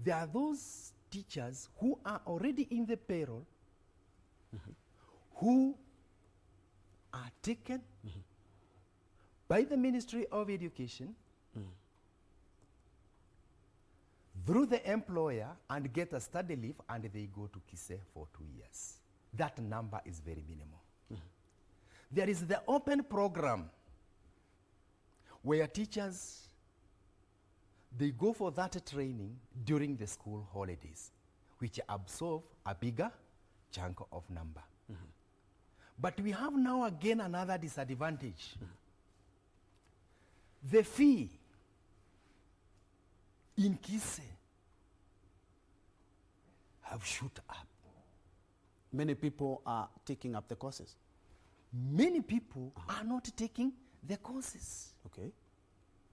Speaker 3: There are those teachers who are already in the payroll, who are taken by the Ministry of Education through the employer and get a study leave, and they go to KISE for 2 years. That number is very minimal. There is the open program where teachers, they go for that training during the school holidays, which absorb a bigger chunk of number. But we have now again another disadvantage. The fee in KISE have shot up.
Speaker 1: Many people are taking up the courses.
Speaker 3: Many people are not taking the courses.
Speaker 1: Okay.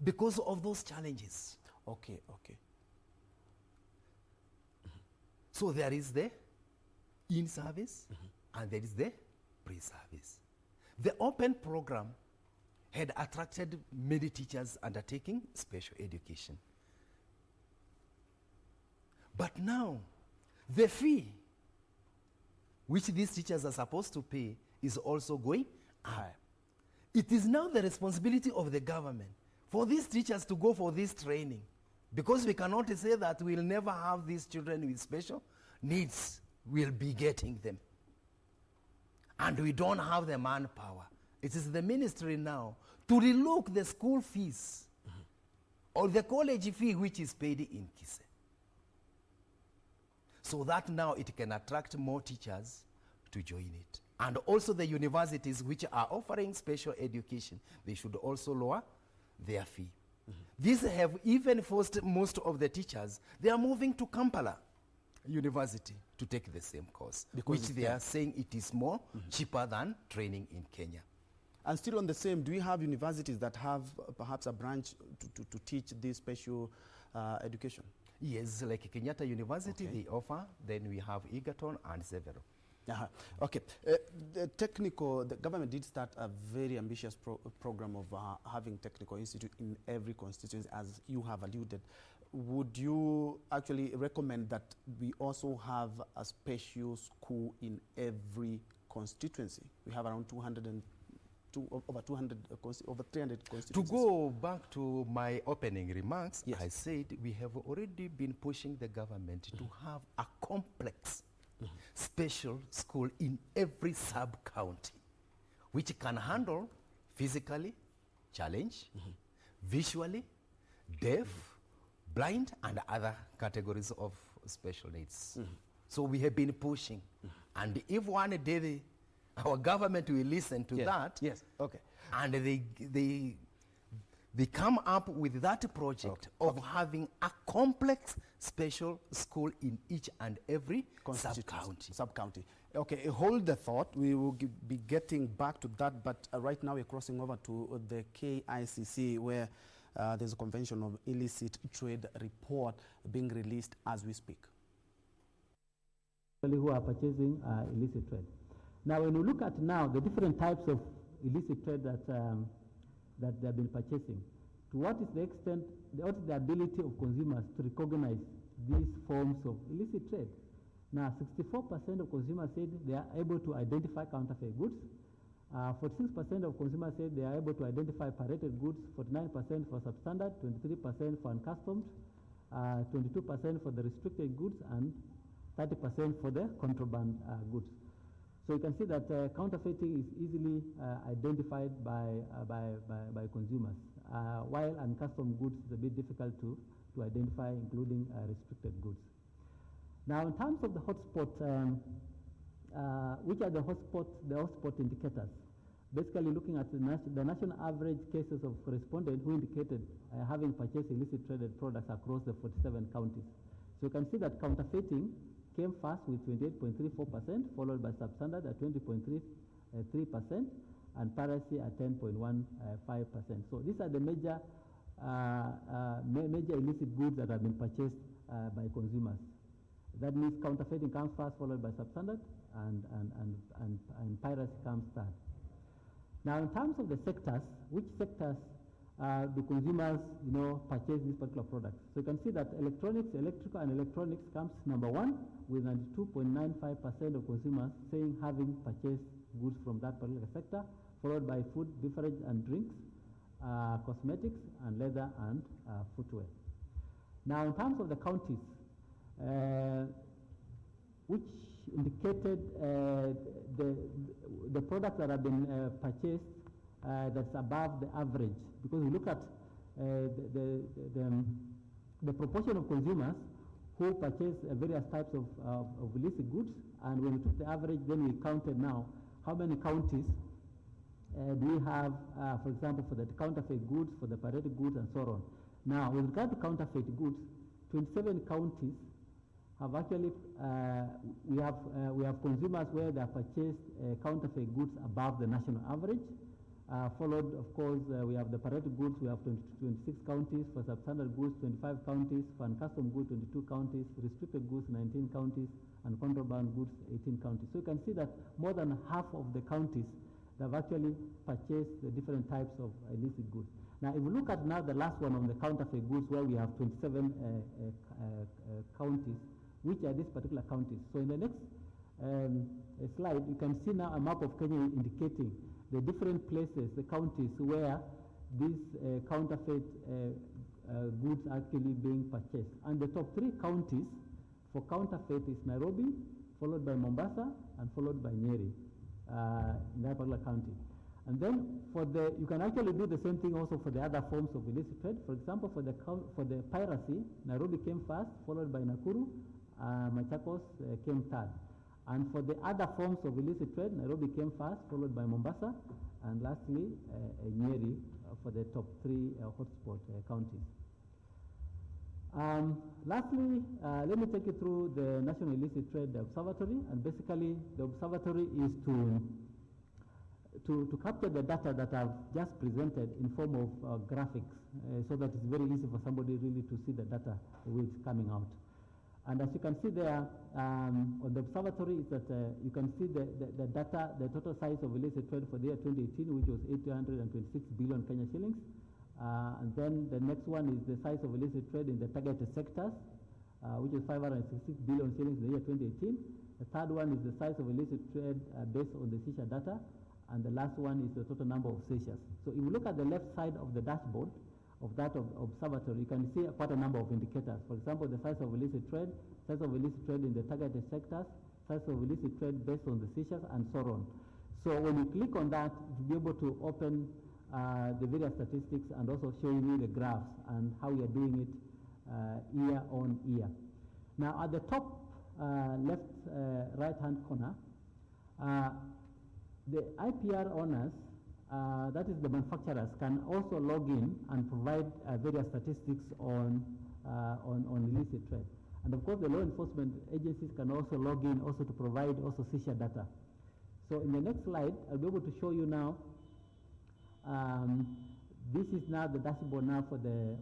Speaker 3: Because of those challenges.
Speaker 1: Okay.
Speaker 3: So there is the in-service and there is the pre-service. The open program had attracted many teachers undertaking special education. But now, the fee which these teachers are supposed to pay is also going up. It is now the responsibility of the government for these teachers to go for this training, because we cannot say that we'll never have these children with special needs. We'll be getting them. And we don't have the manpower. It is the ministry now to relook the school fees or the college fee which is paid in KISE. so that now it can attract more teachers to join it. And also the universities which are offering special education, they should also lower their fee. These have even forced most of the teachers, they are moving to Kampala University to take the same course,
Speaker 1: Because
Speaker 3: which they are saying it is more cheaper than training in Kenya.
Speaker 1: And still on the same, do we have universities that have perhaps a branch to teach this special education?
Speaker 3: Yes, like Kenyatta University, they offer. Then we have Egerton and several.
Speaker 1: Okay. The government did start a very ambitious program of having technical institute in every constituency, as you have alluded. Would you actually recommend that we also have a special school in every constituency? We have around over 300 constituencies.
Speaker 3: To go back to my opening remarks,
Speaker 1: yes.
Speaker 3: I said we have already been pushing the government to have a complex special school in every sub-county, which can handle physically challenged, visually, deaf, blind, and other categories of special needs. So we have been pushing. And if one day our government will listen to that,
Speaker 1: yes, okay,
Speaker 3: and they come up with that project of having a complex special school in each and every sub-county.
Speaker 1: Okay, hold the thought. We will be getting back to that, but right now we're crossing over to the KICC, where there's a convention of illicit trade report being released as we speak.
Speaker 10: Who are purchasing illicit trade. Now, when we look at now the different types of illicit trade that they have been purchasing, to what is the extent, what is the ability of consumers to recognize these forms of illicit trade? Now, 64% of consumers said they are able to identify counterfeit goods. 46% of consumers said they are able to identify pirated goods, 49% for substandard, 23% for uncustomed, 22% for the restricted goods, and 30% for the contraband goods. So you can see that counterfeiting is easily identified by consumers, while uncustomed goods is a bit difficult to identify, including restricted goods. Now, in terms of the hotspot, which are the hotspot indicators? Basically, looking at the national average cases of respondents who indicated having purchased illicit traded products across the 47 counties. So you can see that counterfeiting came first with 28.34%, followed by substandard at 20.33%, and piracy at 10.15%. So these are the major illicit goods that have been purchased by consumers. That means counterfeiting comes first, followed by substandard, and piracy comes third. Now, in terms of the sectors, which sectors do consumers, purchase these particular products? So you can see that electrical and electronics comes number one, with 92.95% of consumers saying having purchased goods from that particular sector, followed by food, beverage and drinks, cosmetics, and leather and footwear. Now, in terms of the counties, which indicated the products that have been purchased that's above the average, because we look at the proportion of consumers who purchase various types of illicit goods, and when we took the average, then we counted now how many counties do we have, for example, for the counterfeit goods, for the pirated goods, and so on. Now, with regard to counterfeit goods, 27 counties have actually, we have consumers where they have purchased counterfeit goods above the national average. Followed, of course, we have the pirated goods, we have 26 counties, for substandard goods, 25 counties, for uncustomed goods, 22 counties, restricted goods, 19 counties, and contraband goods, 18 counties. So you can see that more than half of the counties have actually purchased the different types of illicit goods. Now, if we look at now the last one on the counterfeit goods, where we have 27 counties, which are these particular counties? So in the next slide, you can see now a map of Kenya indicating the different places, the counties where these counterfeit goods are actually being purchased. And the top three counties for counterfeit is Nairobi, followed by Mombasa, and followed by Nyeri in that particular county. And then you can actually do the same thing also for the other forms of illicit trade. For example, for the piracy, Nairobi came first, followed by Nakuru, Machakos came third. And for the other forms of illicit trade, Nairobi came first, followed by Mombasa, and lastly, Nyeri for the top 3 hotspot counties. Lastly, let me take you through the National Illicit Trade Observatory, and basically the observatory is to capture the data that I've just presented in form of graphics, so that it's very easy for somebody really to see the data the way it's coming out. And as you can see there on the observatory, is that you can see the data, the total size of illicit trade for the year 2018, which was 826 billion Kenya shillings. And then the next one is the size of illicit trade in the targeted sectors, which is 566 billion shillings in the year 2018. The third one is the size of illicit trade based on the seizure data. And the last one is the total number of seizures. So if you look at the left side of the dashboard of that observatory, you can see quite a number of indicators. For example, the size of illicit trade in the targeted sectors, size of illicit trade based on the seizures, and so on. So when you click on that, you'll be able to open the various statistics and also showing you the graphs and how we are doing it year on year. Now at the top left right-hand corner, the IPR owners, that is the manufacturers, can also log in and provide various statistics on illicit trade. And of course, the law enforcement agencies can also log in also to provide also seizure data. So in the next slide, I'll be able to show you now. This is now the dashboard now for the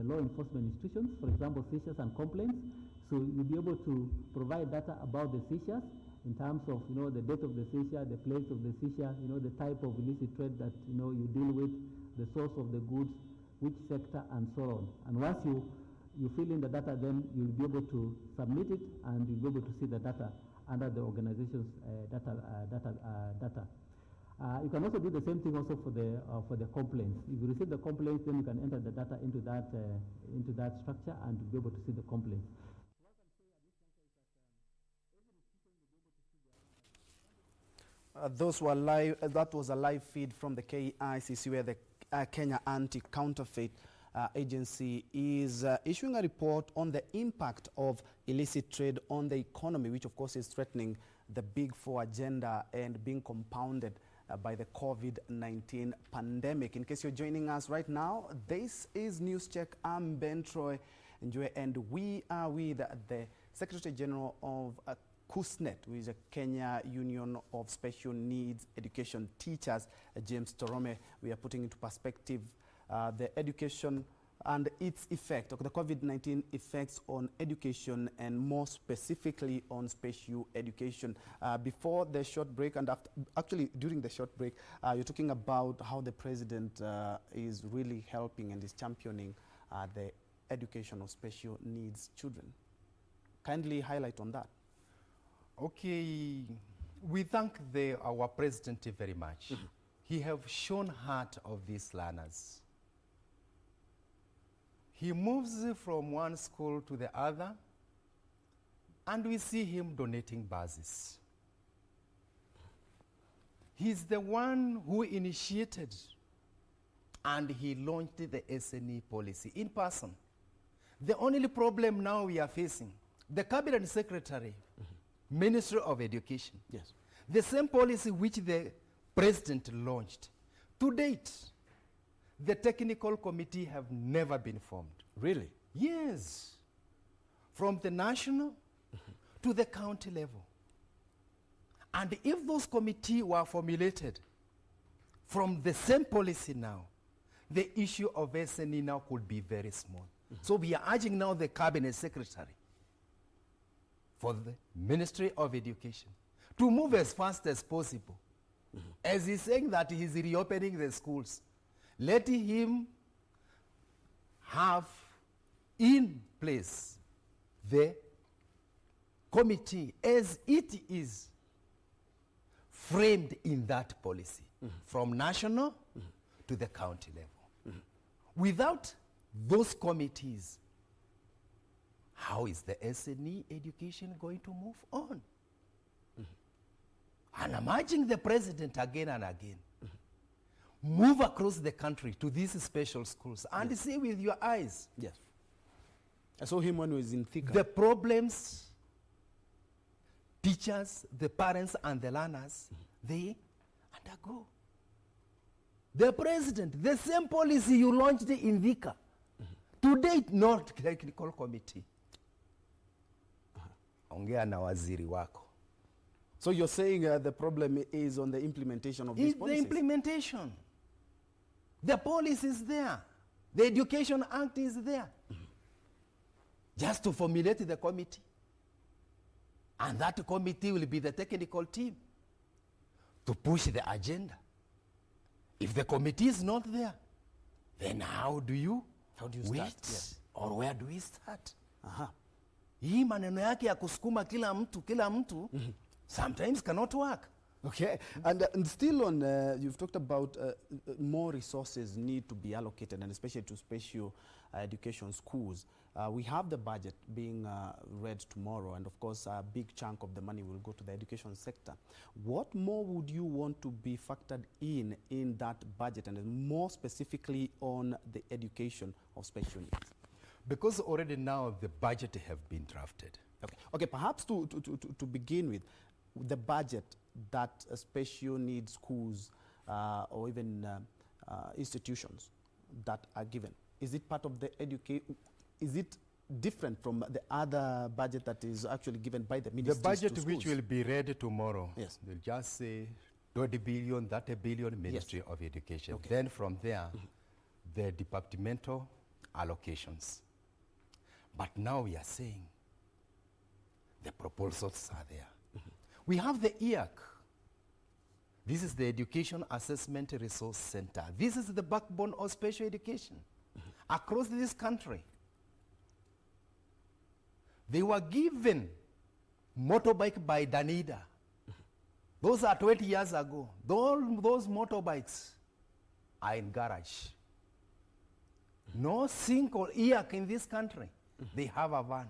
Speaker 10: law enforcement institutions. For example, seizures and complaints. So you'll be able to provide data about the seizures in terms of the date of the seizure, the place of the seizure, the type of illicit trade that you deal with, the source of the goods, which sector, and so on. And once you fill in the data, then you'll be able to submit it, and you'll be able to see the data under the organization's data. You can also do the same thing also for the complaints. If you receive the complaints, then you can enter the data into that structure, and you'll be able to see the complaints.
Speaker 1: Those were live. That was a live feed from the KICC, where the Kenya Anti-Counterfeit Agency is issuing a report on the impact of illicit trade on the economy, which of course is threatening the Big Four agenda and being compounded by the COVID-19 pandemic. In case you're joining us right now, this is News Check. I'm Ben Troy Njue, and we are with the Secretary General of KUSNET, which is a Kenya Union of Special Needs Education Teachers, James Torome. We are putting into perspective the education and its effect, the COVID-19 effects on education, and more specifically on special education. Before the short break, and actually during the short break, you're talking about how the president is really helping and is championing the education of special needs children. Kindly highlight on that.
Speaker 2: Okay, we thank our president very much. He have shown heart of these learners. He moves from one school to the other, and we see him donating buses. He's the one who initiated and he launched the SNE policy in person. The only problem now we are facing, the cabinet secretary, Ministry of Education.
Speaker 1: Yes.
Speaker 2: The same policy which the president launched. To date, the technical committee have never been formed.
Speaker 1: Really?
Speaker 2: Yes. From the national to the county level. And if those committees were formulated from the same policy now, the issue of SNE now could be very small. So we are urging now the cabinet secretary for the Ministry of Education to move as fast as possible. As he's saying that he's reopening the schools, let him have in place the committee as it is framed in that policy, from national to the county level. Without those committees, how is the SNE education going to move on? And I'm urging the president again and again, move across the country to these special schools and see with your eyes.
Speaker 1: Yes. I saw him when he was in Thika.
Speaker 3: The problems teachers, the parents, and the learners, they undergo. The president, the same policy you launched in Thika, to date, not technical committee. Ongea na waziri wako.
Speaker 1: So you're saying the problem is on the implementation of these policies?
Speaker 3: The implementation. The policy is there. The Education Act is there. Just to formulate the committee. And that committee will be the technical team to push the agenda. If the committee is not there, then how do you
Speaker 1: start?
Speaker 3: Yes. Or where do we start? Hii maneno yake ya kusukuma kila mtu, sometimes cannot work.
Speaker 1: Okay, and still on, you've talked about more resources need to be allocated, and especially to special education schools. We have the budget being read tomorrow, and of course a big chunk of the money will go to the education sector. What more would you want to be factored in that budget, and more specifically on the education of special needs?
Speaker 3: Because already now the budget have been drafted.
Speaker 1: Okay, perhaps to begin with, the budget that special needs schools or even institutions that are given, is it part of the is it different from the other budget that is actually given by the ministries?
Speaker 3: The budget which will be read tomorrow,
Speaker 1: yes,
Speaker 3: they'll just say 20 billion, 30 billion, Ministry of Education.
Speaker 1: Okay.
Speaker 3: Then from there, the departmental allocations. But now we are saying the proposals are there. We have the EAC. This is the Education Assessment Resource Center. This is the backbone of special education across this country. They were given motorbike by Danida. Those are 20 years ago. Those motorbikes are in garage. No single EAC in this country. They have a van.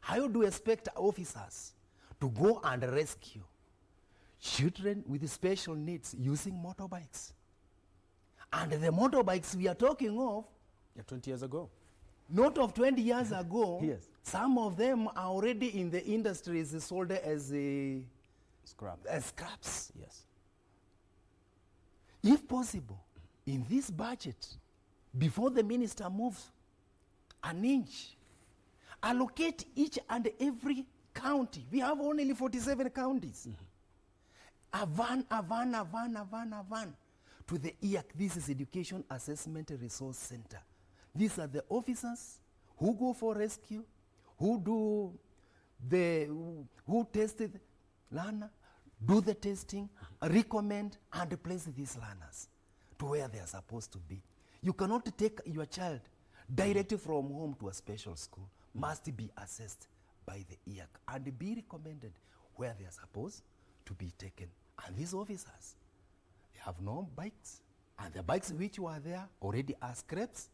Speaker 3: How do you expect officers to go and rescue children with special needs using motorbikes? And the motorbikes we are talking of,
Speaker 1: 20 years ago.
Speaker 3: Not of 20 years ago.
Speaker 1: Yes.
Speaker 3: Some of them are already in the industries sold as scraps.
Speaker 1: Yes.
Speaker 3: If possible, in this budget, before the minister moves an inch, allocate each and every county. We have only 47 counties. A van to the EAC. This is Education Assessment Resource Center. These are the officers who go for rescue, who tested learner, do the testing, recommend and place these learners to where they are supposed to be. You cannot take your child directly from home to a special school. Must be assessed by the EAC and be recommended where they are supposed to be taken. And these officers, they have no bikes, and the bikes which were there already are scraps.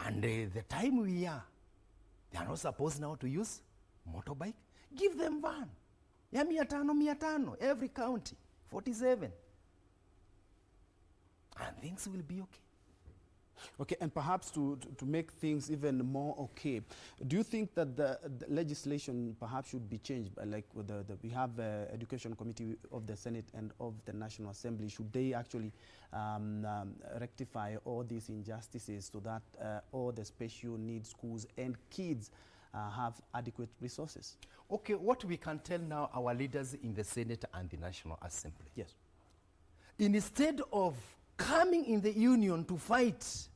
Speaker 3: And the time we are, they are not supposed now to use motorbike. Give them van. Ya 500, every county, 47. And things will be okay.
Speaker 1: Okay, and perhaps to make things even more okay, do you think that the legislation perhaps should be changed? Like with we have the Education Committee of the Senate and of the National Assembly. Should they actually rectify all these injustices so that all the special needs schools and kids have adequate resources?
Speaker 3: Okay, what we can tell now our leaders in the Senate and the National Assembly.
Speaker 1: Yes.
Speaker 3: Instead of coming in the union to fight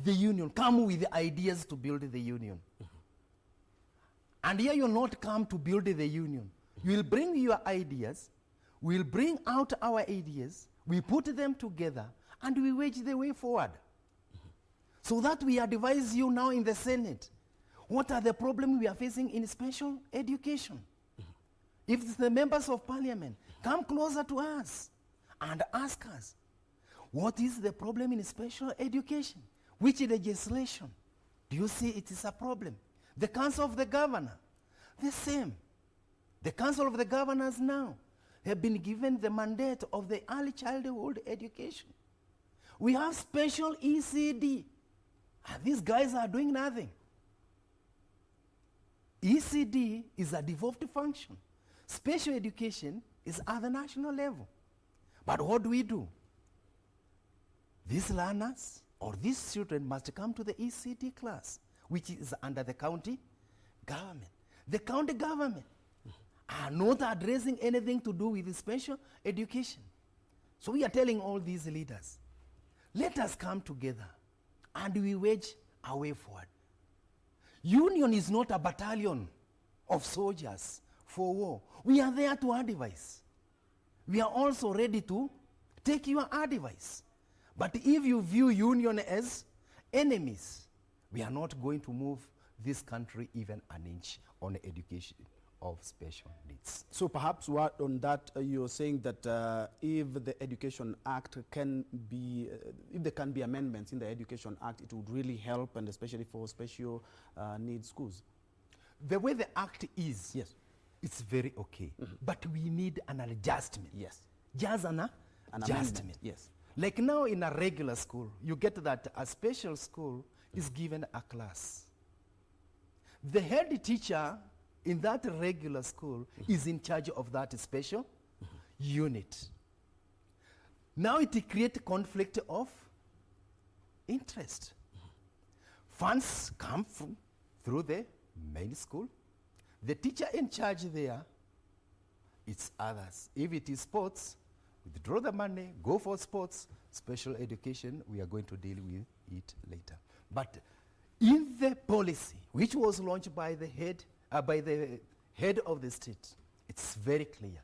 Speaker 3: the union, come with ideas to build the union. And here you'll not come to build the union. You will bring your ideas, we'll bring out our ideas, we put them together, and we wage the way forward. So that we advise you now in the Senate, what are the problems we are facing in special education? If it's the members of parliament, come closer to us and ask us, what is the problem in special education? Which legislation do you see it is a problem? The Council of the Governor, the same. The Council of the Governors now have been given the mandate of the early childhood education. We have special ECD. And these guys are doing nothing. ECD is a devolved function. Special education is at the national level. But what do? These learners or these children must come to the ECD class, which is under the county government. The county government are not addressing anything to do with special education. So we are telling all these leaders, let us come together and we wage our way forward. Union is not a battalion of soldiers for war. We are there to advise. We are also ready to take your advice. But if you view union as enemies, we are not going to move this country even an inch on education of special needs.
Speaker 1: So perhaps what on that you're saying that if the Education Act can be, if there can be amendments in the Education Act, it would really help, and especially for special needs schools.
Speaker 3: The way the act is,
Speaker 1: yes,
Speaker 3: it's very okay. But we need an adjustment.
Speaker 1: Yes.
Speaker 3: Just an adjustment.
Speaker 1: Amendment. Yes.
Speaker 3: Like now in a regular school, you get that a special school is given a class. The head teacher in that regular school is in charge of that special unit. Now it creates conflict of interest. Funds come through the main school. The teacher in charge there, it's others. If it is sports, withdraw the money, go for sports. Special education, we are going to deal with it later. But in the policy, which was launched by the head of the state, it's very clear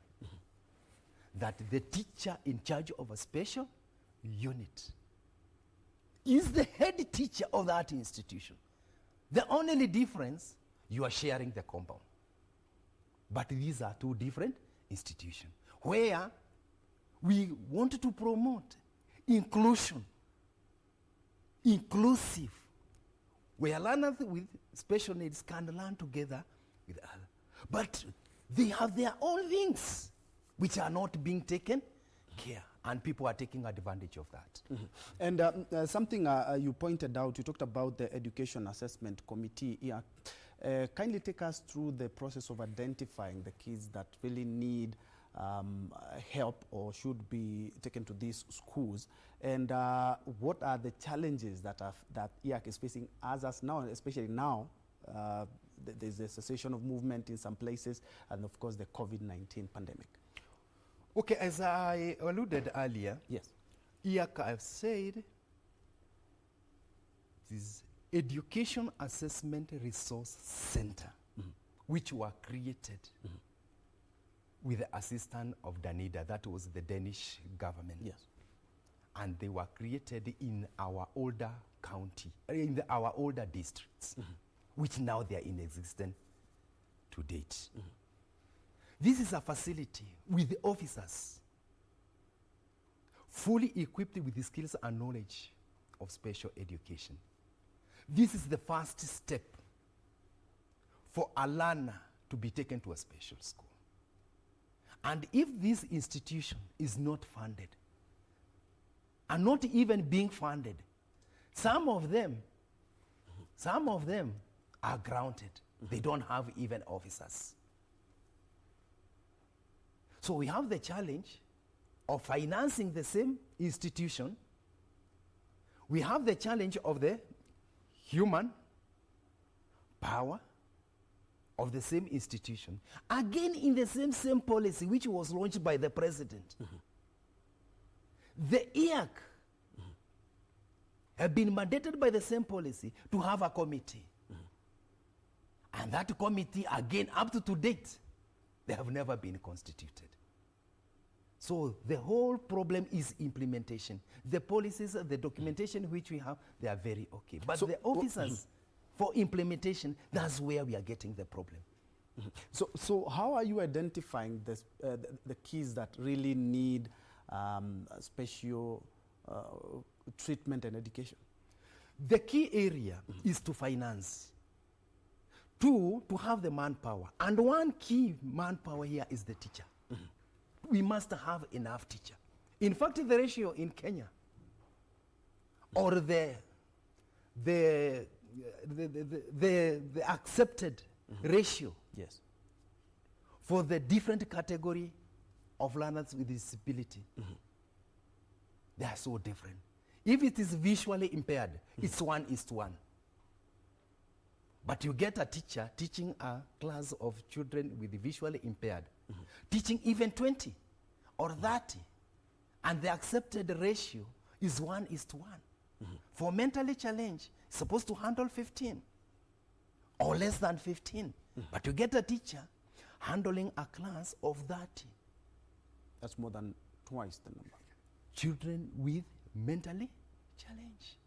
Speaker 3: that the teacher in charge of a special unit is the head teacher of that institution. The only difference, you are sharing the compound. But these are two different institutions where we want to promote inclusion, inclusive, where learners with special needs can learn together with others. But they have their own things which are not being taken care, and people are taking advantage of that.
Speaker 1: And something you pointed out, you talked about the Education Assessment Committee. Kindly take us through the process of identifying the kids that really need help or should be taken to these schools, and what are the challenges that IAC is facing as us now, especially now. There's a cessation of movement in some places, and of course the COVID-19 pandemic.
Speaker 3: Okay, as I alluded earlier,
Speaker 1: yes,
Speaker 3: IAC, I've said, is Education Assessment Resource Center, which were created with the assistance of Danida. That was the Danish government.
Speaker 1: Yes.
Speaker 3: And they were created in our older county, our older districts, which now they are in existence to date. This is a facility with officers fully equipped with the skills and knowledge of special education. This is the first step for a learner to be taken to a special school. And if this institution is not funded, and not even being funded, some of them are grounded. They don't have even officers. So we have the challenge of financing the same institution. We have the challenge of the human power of the same institution. Again, in the same policy which was launched by the president. The IAC have been mandated by the same policy to have a committee. And that committee, again, up to date, they have never been constituted. So the whole problem is implementation. The policies, the documentation which we have, they are very okay. But so the officers for implementation, that's where we are getting the problem.
Speaker 1: So how are you identifying this, the kids that really need special treatment and education?
Speaker 3: The key area is to finance. Two, to have the manpower. And one key manpower here is the teacher. We must have enough teacher. In fact, the ratio in Kenya, or the accepted ratio
Speaker 1: Yes.
Speaker 3: for the different category of learners with disability. They are so different. If it is visually impaired, it's 1:1. But you get a teacher teaching a class of children with visually impaired, teaching even 20 or 30, and the accepted ratio is 1:1. For mentally challenged, it's supposed to handle 15 or less than 15. But you get a teacher handling a class of 30.
Speaker 1: That's more than twice the number.
Speaker 3: Children with mentally challenge.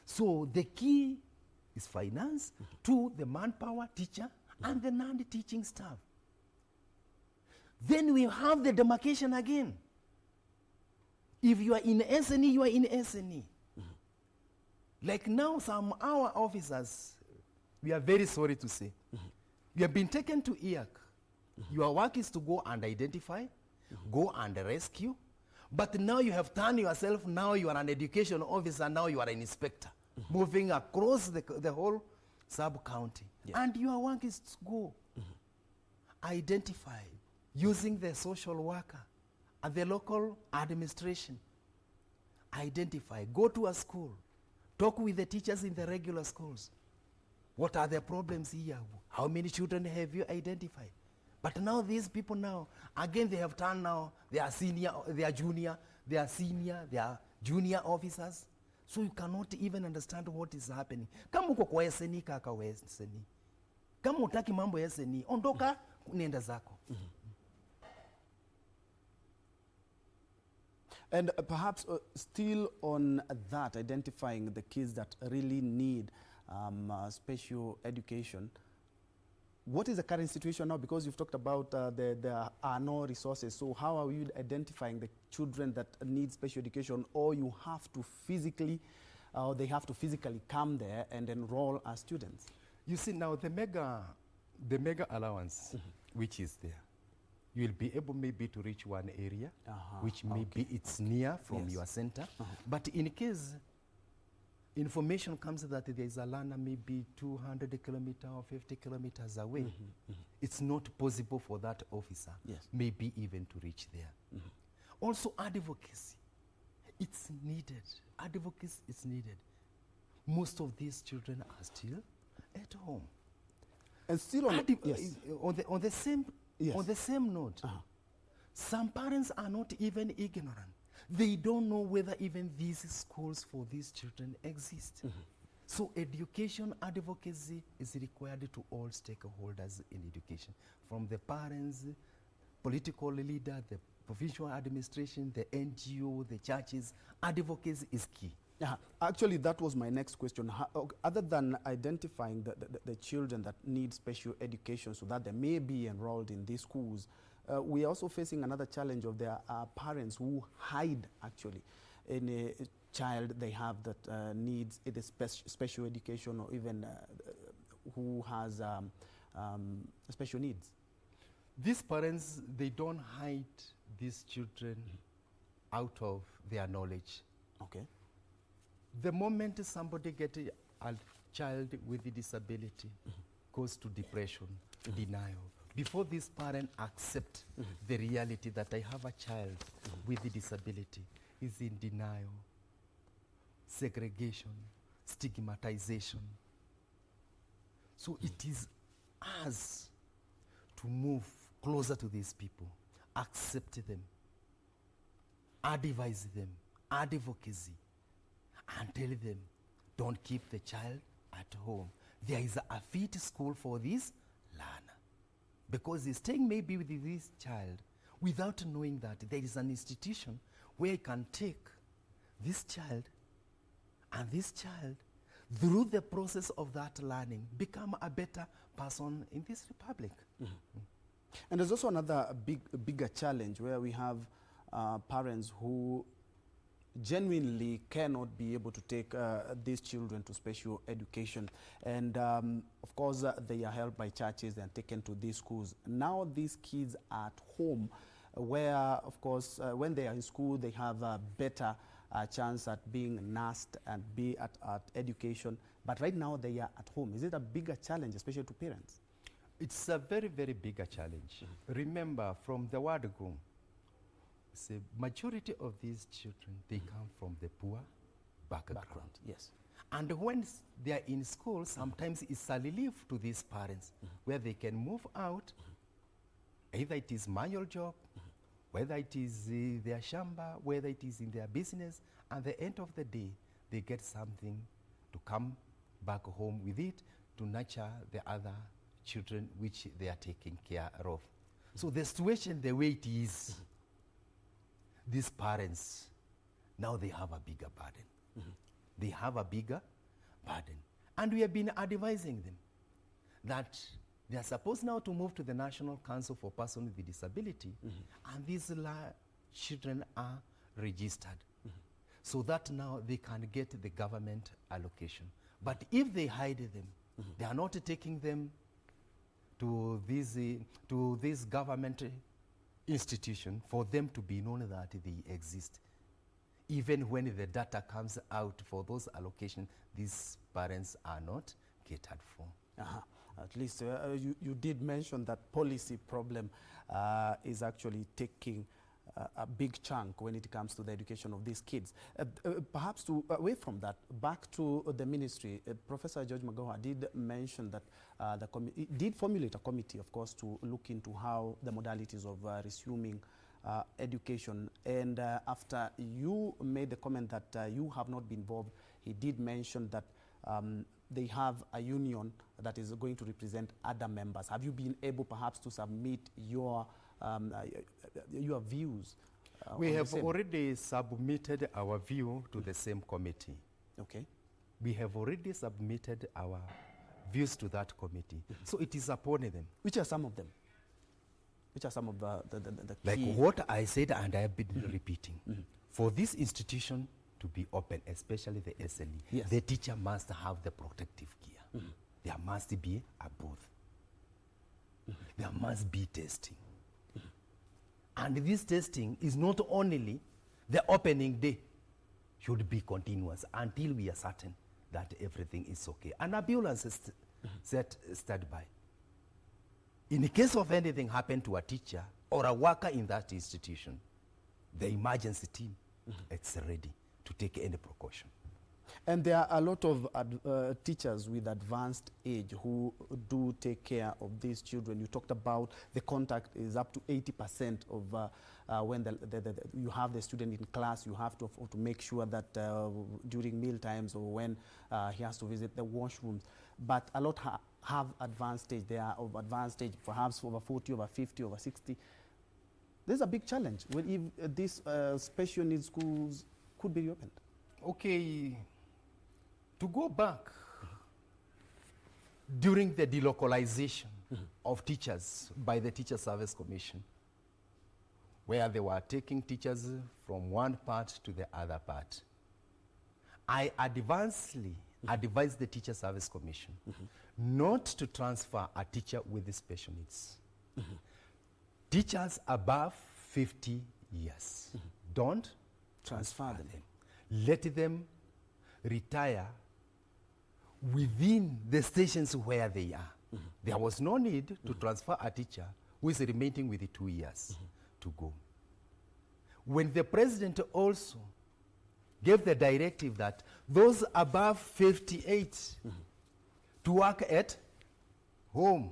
Speaker 3: So the key is finance, 2, the manpower, teacher, and the non-teaching staff. Then we have the demarcation again. If you are in SNE, you are in SNE. Like now, some our officers, we are very sorry to say, you have been taken to IAC. Your work is to go and identify, go and rescue. But now you have turned yourself, now you are an education officer, now you are an inspector, moving across the whole sub-county. And your work is to go, identify, using the social worker and the local administration. Identify, go to a school, talk with the teachers in the regular schools. What are the problems here? How many children have you identified? But now these people now, again they have turned now, they are senior, they are junior, they are senior, they are junior officers. So you cannot even understand what is happening. Kama uko kwa SNE kaka wa SNE. Kama utaki mambo ya SNE, ondoka nenda zako.
Speaker 1: And perhaps still on that, identifying the kids that really need special education, what is the current situation now? Because you've talked about there are no resources. So how are you identifying the children that need special education, or you have to physically, they have to physically come there and enroll as students?
Speaker 2: You see now the mega allowance, which is there, you will be able maybe to reach one area, which maybe it's near from your center. But in case information comes that there is a learner maybe 200 kilometers or 50 kilometers away, it's not possible for that officer maybe even to reach there. Also advocacy, it's needed. Advocacy is needed. Most of these children are still at home.
Speaker 1: And still on,
Speaker 3: on the same note, some parents are not even ignorant. They don't know whether even these schools for these children exist. So education advocacy is required to all stakeholders in education, from the parents, political leader, the provincial administration, the NGO, the churches. Advocacy is key.
Speaker 1: Actually, that was my next question. Other than identifying the children that need special education so that they may be enrolled in these schools, we are also facing another challenge of their parents who hide actually any child they have that needs either special education or even who has special needs.
Speaker 2: These parents, they don't hide these children out of their knowledge.
Speaker 1: Okay.
Speaker 2: The moment somebody gets a child with a disability, goes to depression, denial. Before this parent accept the reality that I have a child with a disability, is in denial, segregation, stigmatization. So it is us to move closer to these people, accept them, advise them, advocacy, and tell them, don't keep the child at home. There is a fit school for this learner. Because he's staying maybe with this child without knowing that there is an institution where he can take this child and this child, through the process of that learning, become a better person in this republic.
Speaker 1: And there's also another bigger challenge where we have parents who genuinely cannot be able to take these children to special education. And of course, they are helped by churches and taken to these schools. Now these kids are at home where, of course, when they are in school, they have better a chance at being nursed and be at education, but right now they are at home. Is it a bigger challenge, especially to parents?
Speaker 2: It's a very, very bigger challenge. Remember, from the word go, the majority of these children, they come from the poor background.
Speaker 1: Yes.
Speaker 2: And when they are in school, sometimes it's a relief to these parents where they can move out, either it is manual job, whether it is their shamba, whether it is in their business. At the end of the day, they get something to come back home with it to nurture the other children which they are taking care of. So the situation, the way it is, these parents, now they have a bigger burden. They have a bigger burden. And we have been advising them that they are supposed now to move to the National Council for Persons with Disability, and these children are registered, so that now they can get the government allocation. But if they hide them, they are not taking them to this government institution for them to be known that they exist. Even when the data comes out for those allocations, these parents are not catered for.
Speaker 1: At least you did mention that policy problem is actually taking a big chunk when it comes to the education of these kids. Perhaps away from that, back to the ministry, Professor George Magoha did mention that did formulate a committee, of course, to look into how the modalities of resuming education. And after you made the comment that you have not been involved, he did mention that they have a union that is going to represent other members. Have you been able perhaps to submit your views?
Speaker 2: We have already submitted our view to the same committee.
Speaker 1: Okay.
Speaker 2: We have already submitted our views to that committee. So it is upon them.
Speaker 1: Which are some of them? Which are some of the
Speaker 2: like
Speaker 1: key?
Speaker 2: What I said, and I have been repeating. For this institution to be open, especially the SLE,
Speaker 1: yes,
Speaker 2: the teacher must have the protective gear. There must be a booth. There must be testing. And this testing is not only the opening day, should be continuous until we are certain that everything is okay. An ambulance is set standby. In the case of anything happen to a teacher or a worker in that institution, the emergency team is ready to take any precaution.
Speaker 1: And there are a lot of teachers with advanced age who do take care of these children. You talked about the contact is up to 80% of when you have the student in class. You have to make sure that during meal times or when he has to visit the washrooms. But a lot have advanced age. They are of advanced age, perhaps over 40, over 50, over 60. There's a big challenge when if these special needs schools could be reopened.
Speaker 2: Okay, to go back during the delocalization of teachers by the Teacher Service Commission, where they were taking teachers from one part to the other part, I advanced the Teacher Service Commission not to transfer a teacher with special needs. Teachers above 50 years, don't transfer them. Let them retire within the stations where they are. There was no need to transfer a teacher who is remaining with 2 years to go. When the president also gave the directive that those above 58 to work at home.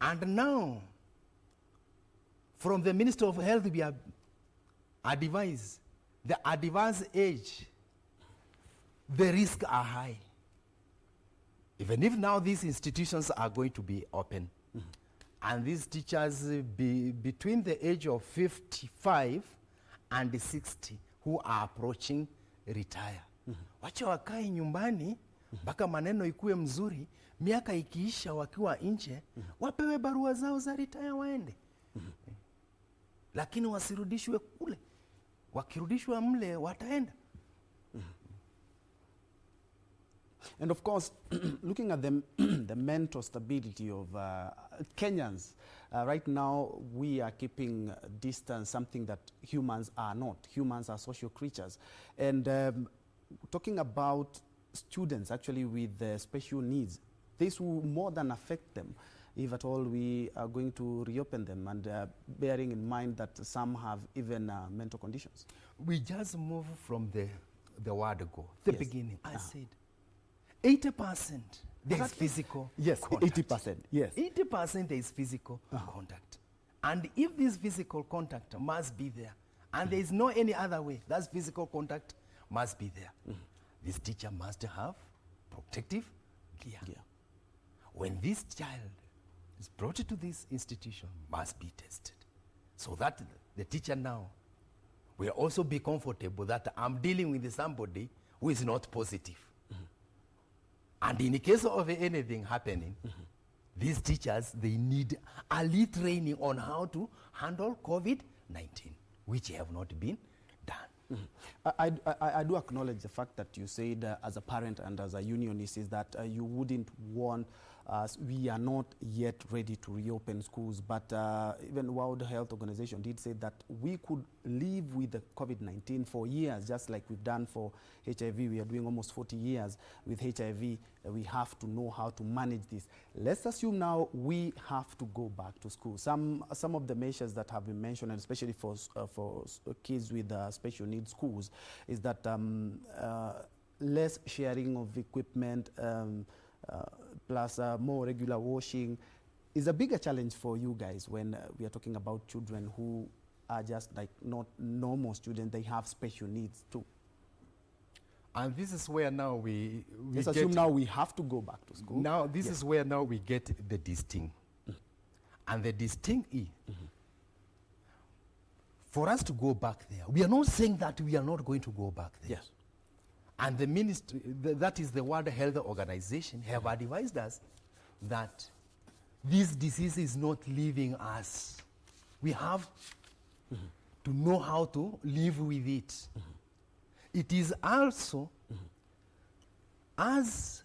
Speaker 2: And now, from the Minister of Health, we have advised the advanced age, the risks are high. Even if now these institutions are going to be open, and these teachers between the age of 55 and 60 who are approaching retire. Wacha wakae nyumbani mpaka maneno ikuwe mzuri, miaka ikiisha wakiwa nje, wapewe barua zao za retire waende. Lakini wasirudishwe kule. Wakirudishwa mle wataenda.
Speaker 1: And of course, looking at the, the mental stability of Kenyans, right now we are keeping distance, something that humans are not. Humans are social creatures. And talking about students actually with special needs, this will more than affect them if at all we are going to reopen them, and bearing in mind that some have even mental conditions.
Speaker 3: We just move from the word go, the
Speaker 1: Yes.
Speaker 3: beginning. I said 80% there is physical
Speaker 1: Yes,
Speaker 3: contact.
Speaker 1: 80%, yes.
Speaker 3: 80% there is physical contact. And if this physical contact must be there, and there is no any other way, that physical contact must be there. This teacher must have protective gear. When this child is brought to this institution, must be tested, so that the teacher now will also be comfortable that I'm dealing with somebody who is not positive. And in the case of anything happening, these teachers, they need early training on how to handle COVID-19, which have not been done.
Speaker 1: I do acknowledge the fact that you said as a parent and as a unionist is that you wouldn't want us, we are not yet ready to reopen schools, but even World Health Organization did say that we could live with the COVID-19 for years, just like we've done for HIV. We are doing almost 40 years with HIV. We have to know how to manage this. Let's assume now we have to go back to school. Some of the measures that have been mentioned, and especially for kids with special needs schools, is that less sharing of equipment, plus more regular washing is a bigger challenge for you guys when we are talking about children who are just like not normal students. They have special needs too.
Speaker 3: And this is where now we
Speaker 1: let's assume now we have to go back to school.
Speaker 3: Now this is where now we get the distinct. And the distinct is, for us to go back there, we are not saying that we are not going to go back there.
Speaker 1: Yes.
Speaker 3: And the ministry, that is the World Health Organization, have advised us that this disease is not leaving us. We have to know how to live with it. It is also us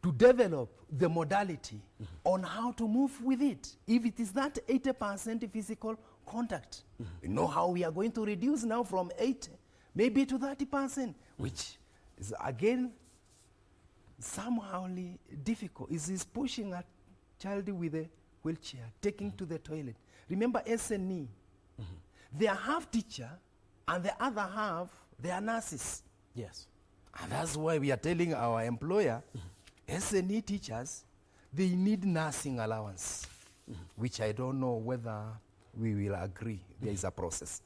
Speaker 3: to develop the modality on how to move with it. If it is that 80% physical contact, we know how we are going to reduce now from 80, maybe to 30%, which is again somehow difficult. It is pushing a child with a wheelchair, taking to the toilet. Remember SNE, they are half teacher and the other half they are nurses.
Speaker 1: Yes.
Speaker 3: And that's why we are telling our employer, SNE teachers, they need nursing allowance, which I don't know whether we will agree. There is a process.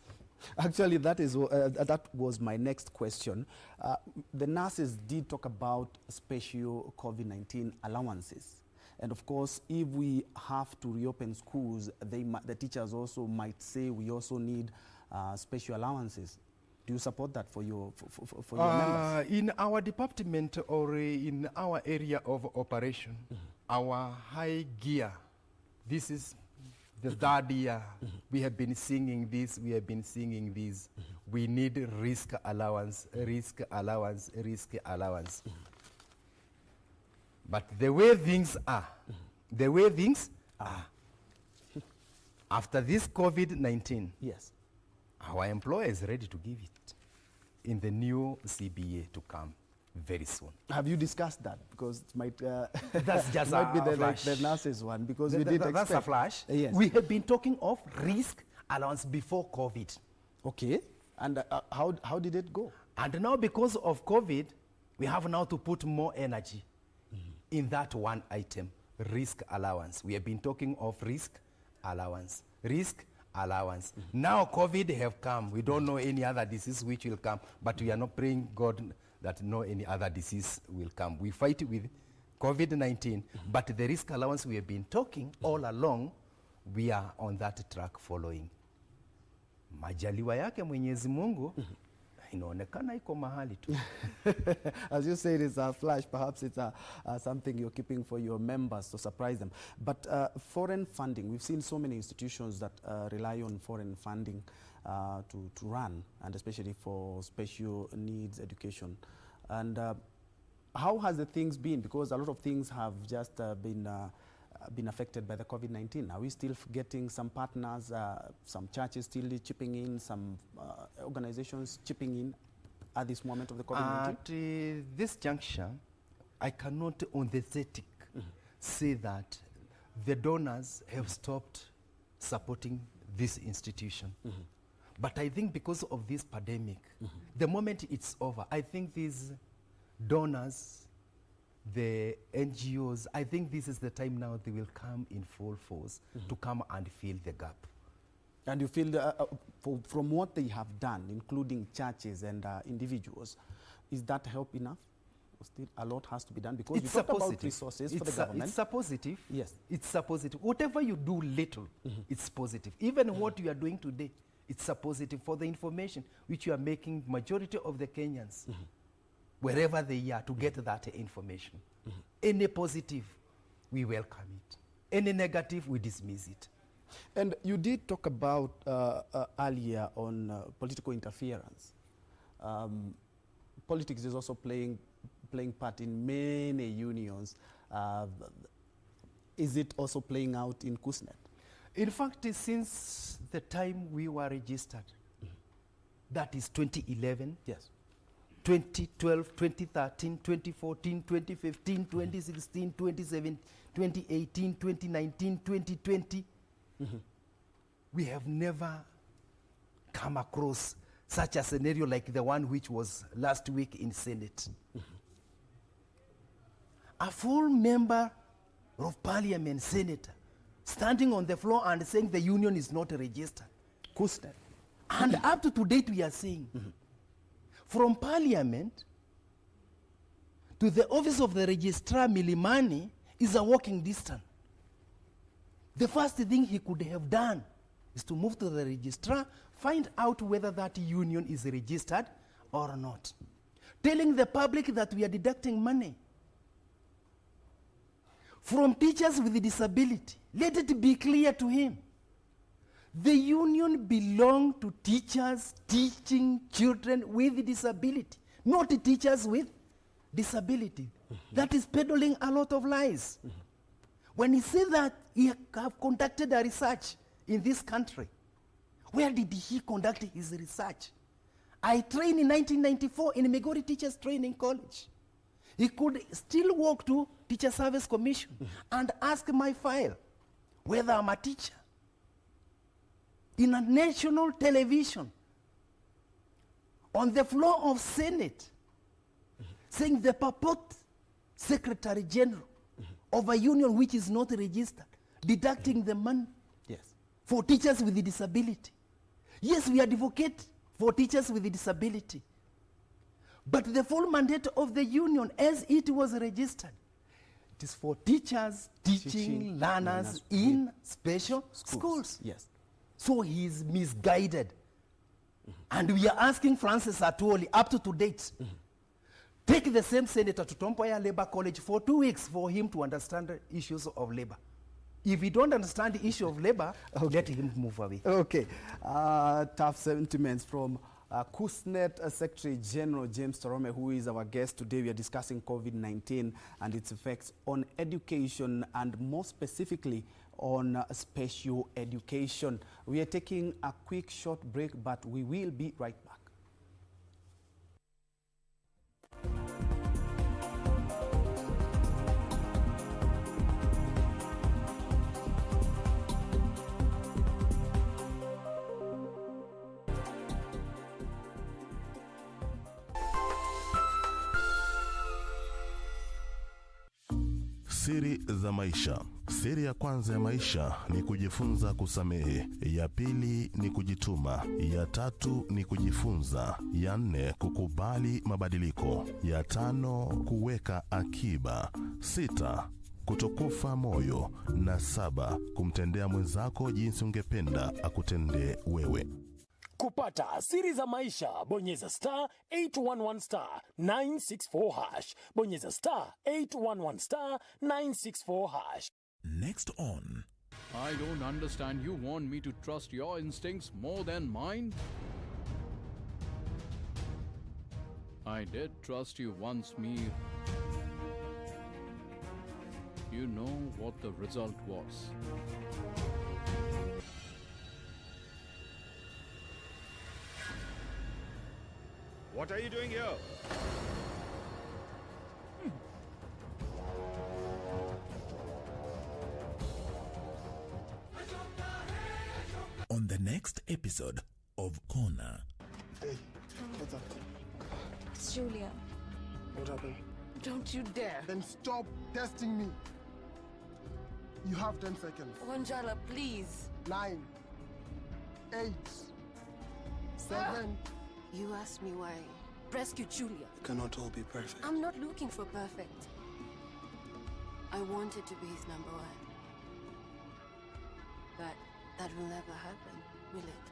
Speaker 1: Actually, that was my next question. The nurses did talk about special COVID-19 allowances. And of course, if we have to reopen schools, the teachers also might say we also need special allowances. Do you support that for your members?
Speaker 3: In our department or in our area of operation, our high gear, this is the third year, we have been singing this, we need risk allowance, risk allowance, risk allowance. But the way things are, after this COVID-19,
Speaker 1: yes,
Speaker 3: our employer is ready to give it in the new CBA to come very soon.
Speaker 1: Have you discussed that? Because it might
Speaker 3: that's just
Speaker 1: might be the,
Speaker 3: flash.
Speaker 1: the nurses one, because we did expect.
Speaker 3: That's a flash.
Speaker 1: Yes.
Speaker 3: We have been talking of risk allowance before COVID.
Speaker 1: Okay. And how did it go?
Speaker 3: And now because of COVID, we have now to put more energy in that one item, risk allowance. We have been talking of risk allowance. Now COVID have come. We don't know any other disease which will come, but we are not praying God that no any other disease will come. We fight with COVID-19, but the risk allowance we have been talking all along, we are on that track following. Majaliwa yake Mwenyezi Mungu, inaonekana iko mahali tu.
Speaker 1: As you said, it's a flash. Perhaps it's something you're keeping for your members to surprise them. But foreign funding, we've seen so many institutions that rely on foreign funding to run, and especially for special needs education. And How has the things been? Because a lot of things have just been affected by the COVID-19. Are we still getting some partners, some churches still chipping in, some organizations chipping in at this moment of the COVID-19?
Speaker 3: At this juncture, I cannot on the static say that the donors have stopped supporting this institution. But I think because of this pandemic, the moment it's over, I think these donors, the NGOs, I think this is the time now they will come in full force to come and fill the gap.
Speaker 1: And you feel from what they have done, including churches and individuals, is that help enough? Still a lot has to be done because
Speaker 3: It's
Speaker 1: you talk about resources for the government.
Speaker 3: It's a positive.
Speaker 1: Yes.
Speaker 3: It's a positive. Whatever you do little, it's positive. Even what you are doing today, it's a positive for the information which you are making majority of the Kenyans, wherever they are, to get that information. Any positive, we welcome it. Any negative, we dismiss it.
Speaker 1: And you did talk about earlier on political interference. Politics is also playing part in many unions. Is it also playing out in KUSNET?
Speaker 3: In fact, since the time we were registered, that is 2011,
Speaker 1: yes,
Speaker 3: 2012, 2013, 2014, 2015, 2016, 2017, 2018, 2019, 2020, we have never come across such a scenario like the one which was last week in Senate. A full member of parliament, senator, standing on the floor and saying the union is not registered.
Speaker 1: KUSNET.
Speaker 3: And up to date we are saying, from parliament to the office of the registrar Milimani is a walking distance. The first thing he could have done is to move to the registrar, find out whether that union is registered or not. Telling the public that we are deducting money from teachers with disability. Let it be clear to him. The union belongs to teachers teaching children with disability, not teachers with disability. That is peddling a lot of lies. When he said that he have conducted a research in this country, where did he conduct his research? I trained in 1994 in Migori Teachers Training College. He could still walk to Teacher Service Commission and ask my file whether I'm a teacher. In a national television, on the floor of Senate, saying the purport Secretary General of a union which is not registered, deducting the money for teachers with disability. Yes, we advocate for teachers with disability. But the full mandate of the union, as it was registered, it is for teachers teaching learners in special schools.
Speaker 1: Yes.
Speaker 3: So he is misguided. And we are asking Francis Atwoli, up to date, take the same senator to Tomboya Labour College for 2 weeks for him to understand the issues of labor. If he don't understand the issue of labor, let him move away.
Speaker 1: Okay. Tough sentiments from KUSNET Secretary General James Torome, who is our guest today. We are discussing COVID-19 and its effects on education, and more specifically on special education. We are taking a quick short break, but we will be right back.
Speaker 4: Siri za maisha. Siri ya kwanza ya maisha ni kujifunza kusamehe. Ya pili ni kujituma. Ya tatu ni kujifunza. Ya nne kukubali mabadiliko. Ya tano kuweka akiba. 6 kutokufa moyo. Na 7 kumtendea mwenzako jinsi ungependa akutendee wewe.
Speaker 11: Kupata siri za maisha, bonyeza star 811 star 964 hash. Bonyeza star 811 star 964 hash.
Speaker 8: Next on.
Speaker 12: I don't understand. You want me to trust your instincts more than mine? I did trust you once, Mir. you know what the result was.
Speaker 13: What are you doing here?
Speaker 14: On the next episode of Corner.
Speaker 6: Hey, what's up?
Speaker 15: It's Julia.
Speaker 6: What happened?
Speaker 15: Don't you dare.
Speaker 6: Then stop testing me. You have 10 seconds.
Speaker 15: Wanjala, please.
Speaker 6: 9, 8, 7.
Speaker 15: You asked me why. Rescue Julia.
Speaker 6: You cannot all be perfect.
Speaker 15: I'm not looking for perfect. I wanted to be his number one. But that will never happen, will it?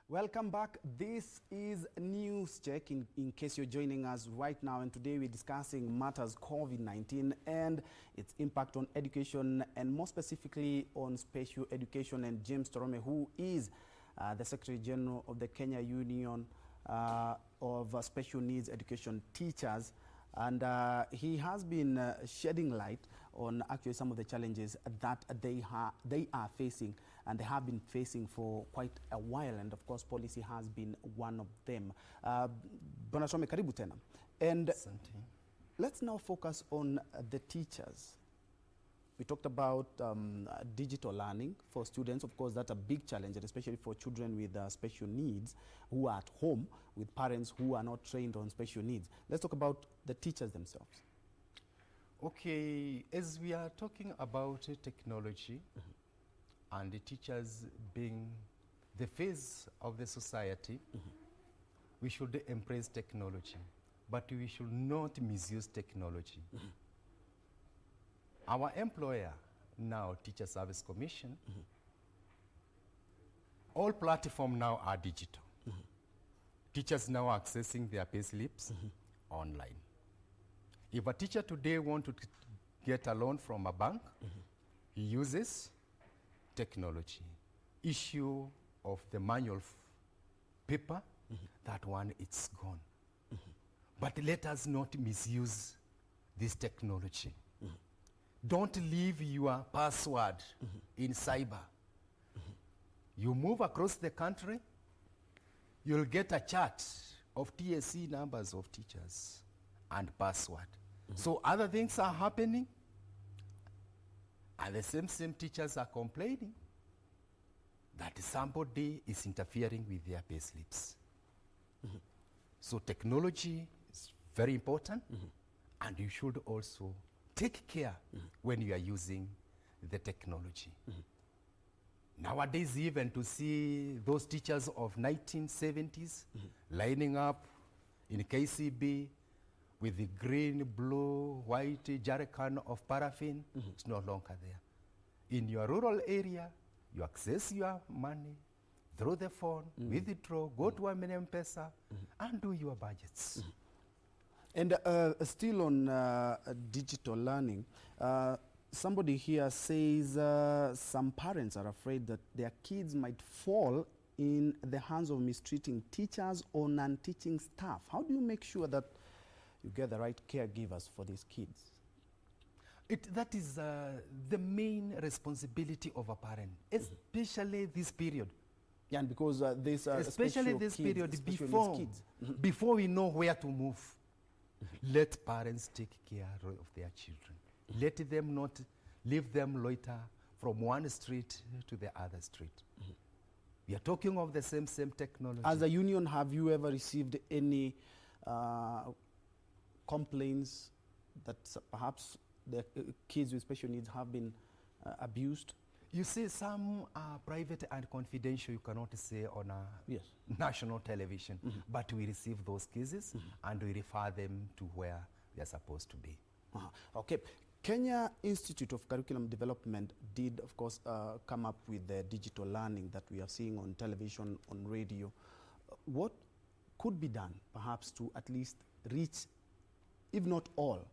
Speaker 1: Welcome back. This is News Check in case you're joining us right now, and today we're discussing matters COVID-19 and its impact on education, and more specifically on special education. And James Torome, who is the Secretary General of the Kenya Union of Special Needs Education Teachers, and he has been shedding light on actually some of the challenges that they are facing, and they have been facing for quite a while, and of course policy has been one of them. Bwana Some, karibu tena. And let's now focus on the teachers. We talked about digital learning for students. Of course, that's a big challenge, and especially for children with special needs who are at home with parents who are not trained on special needs. Let's talk about the teachers themselves.
Speaker 2: Okay, as we are talking about technology, and the teachers being the face of the society, we should embrace technology, but we should not misuse technology. Our employer now, Teacher Service Commission, all platforms now are digital. Teachers now are accessing their pay slips online. If a teacher today wants to get a loan from a bank, he uses technology. Issue of the manual paper, that one, it's gone. But let us not misuse this technology. Don't leave your password in cyber. You move across the country, you'll get a chart of TSC numbers of teachers and password. So other things are happening, and the same teachers are complaining that somebody is interfering with their pay slips. So technology is very important, and you should also take care when you are using the technology. Nowadays, even to see those teachers of 1970s lining up in KCB with the green, blue, white jerrycan of paraffin, it's no longer there. In your rural area, you access your money through the phone, withdraw, go to a M-Pesa, and do your budgets.
Speaker 1: And still on digital learning, somebody here says some parents are afraid that their kids might fall in the hands of mistreating teachers or non-teaching staff. How do you make sure that you get the right caregivers for these kids?
Speaker 2: That is the main responsibility of a parent, especially this period.
Speaker 1: Yeah, and because this
Speaker 2: especially this kids, period before we know where to move. Let parents take care of their children. Let them not leave them loiter from one street to the other street.
Speaker 3: We are talking of the same technology.
Speaker 1: As a union, have you ever received any complaints that perhaps the kids with special needs have been abused?
Speaker 3: You see, some are private and confidential, you cannot say on a national television, but we receive those cases and we refer them to where they're supposed to be.
Speaker 1: Okay. Kenya Institute of Curriculum Development did, of course, come up with the digital learning that we are seeing on television, on radio. What could be done, perhaps, to at least reach, if not all,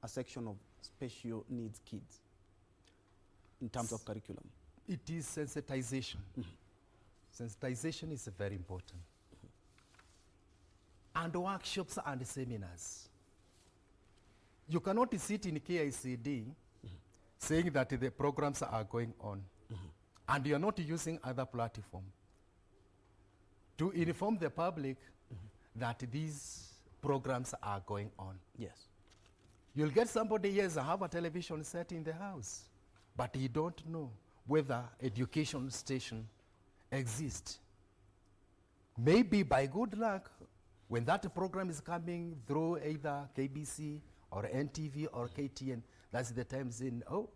Speaker 1: a section of special needs kids in terms of curriculum?
Speaker 3: It is sensitization. Sensitization is very important. And workshops and seminars. You cannot sit in KICD saying that the programs are going on and you are not using other platforms to inform the public that these programs are going on.
Speaker 1: Yes.
Speaker 3: You'll get somebody, yes, I have a television set in the house, but you don't know whether education station exists. Maybe by good luck, when that program is coming through either KBC or NTV or KTN, that's the time saying, oh,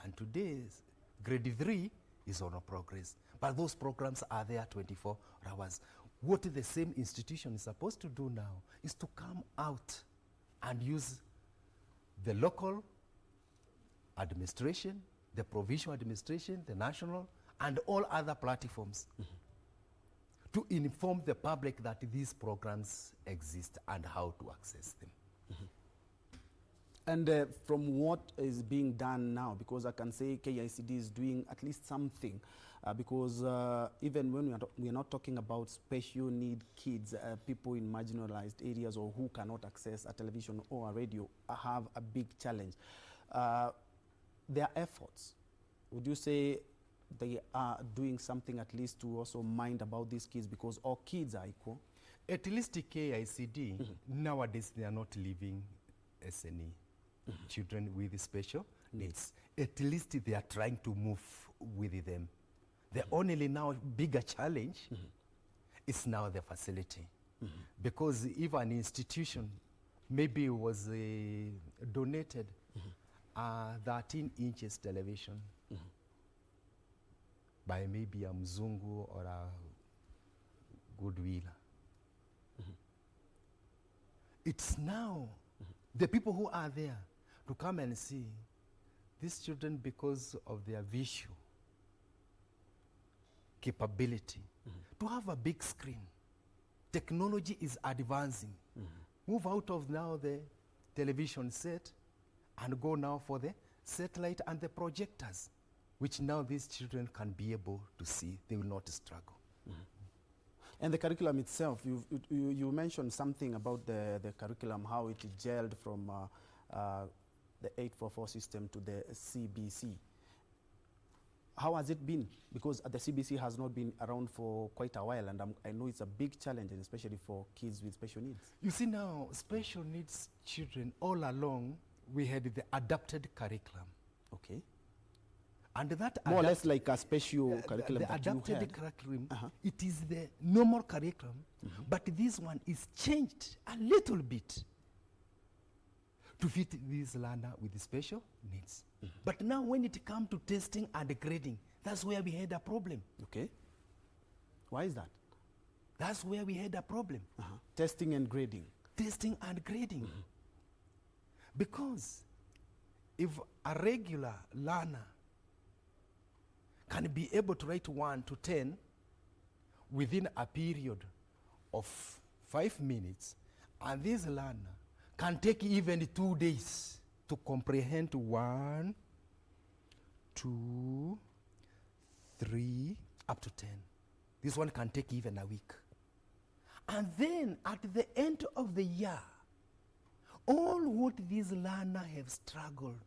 Speaker 3: and today's grade 3 is on a progress. But those programs are there 24 hours. What the same institution is supposed to do now is to come out and use the local administration, the provincial administration, the national, and all other platforms to inform the public that these programs exist and how to access them.
Speaker 1: And from what is being done now, because I can say KICD is doing at least something, because even when we are not talking about special need kids, people in marginalized areas or who cannot access a television or a radio have a big challenge. Their efforts, would you say they are doing something at least to also mind about these kids, because all kids are equal?
Speaker 3: At least the KICD, nowadays they are not living as any children with special needs. At least they are trying to move with them. The only now bigger challenge is now the facility. Because if an institution maybe was donated 13 inches television by maybe a Mzungu or a Goodwill, it's now the people who are there to come and see these children because of their visual capability, to have a big screen. Technology is advancing. Move out of now the television set and go now for the satellite and the projectors, which now these children can be able to see. They will not struggle.
Speaker 1: And the curriculum itself, you mentioned something about the curriculum, how it gelled from the 844 system to the CBC. How has it been? Because the CBC has not been around for quite a while, and I know it's a big challenge, especially for kids with special needs.
Speaker 3: You see now, special needs children, all along, we had the adapted curriculum.
Speaker 1: Okay.
Speaker 3: And that
Speaker 1: more or less like a special curriculum
Speaker 3: the
Speaker 1: that you
Speaker 3: adapted
Speaker 1: had.
Speaker 3: curriculum, it is the normal curriculum, but this one is changed a little bit to fit this learner with the special needs. But now when it comes to testing and grading, that's where we had a problem.
Speaker 1: Okay. Why is that?
Speaker 3: That's where we had a problem.
Speaker 1: Testing and grading.
Speaker 3: Testing and grading. Because if a regular learner can be able to write 1 to 10 within a period of 5 minutes, and this learner can take even 2 days to comprehend 1, 2, 3, up to 10. This one can take even a week. And then at the end of the year, all what this learner have struggled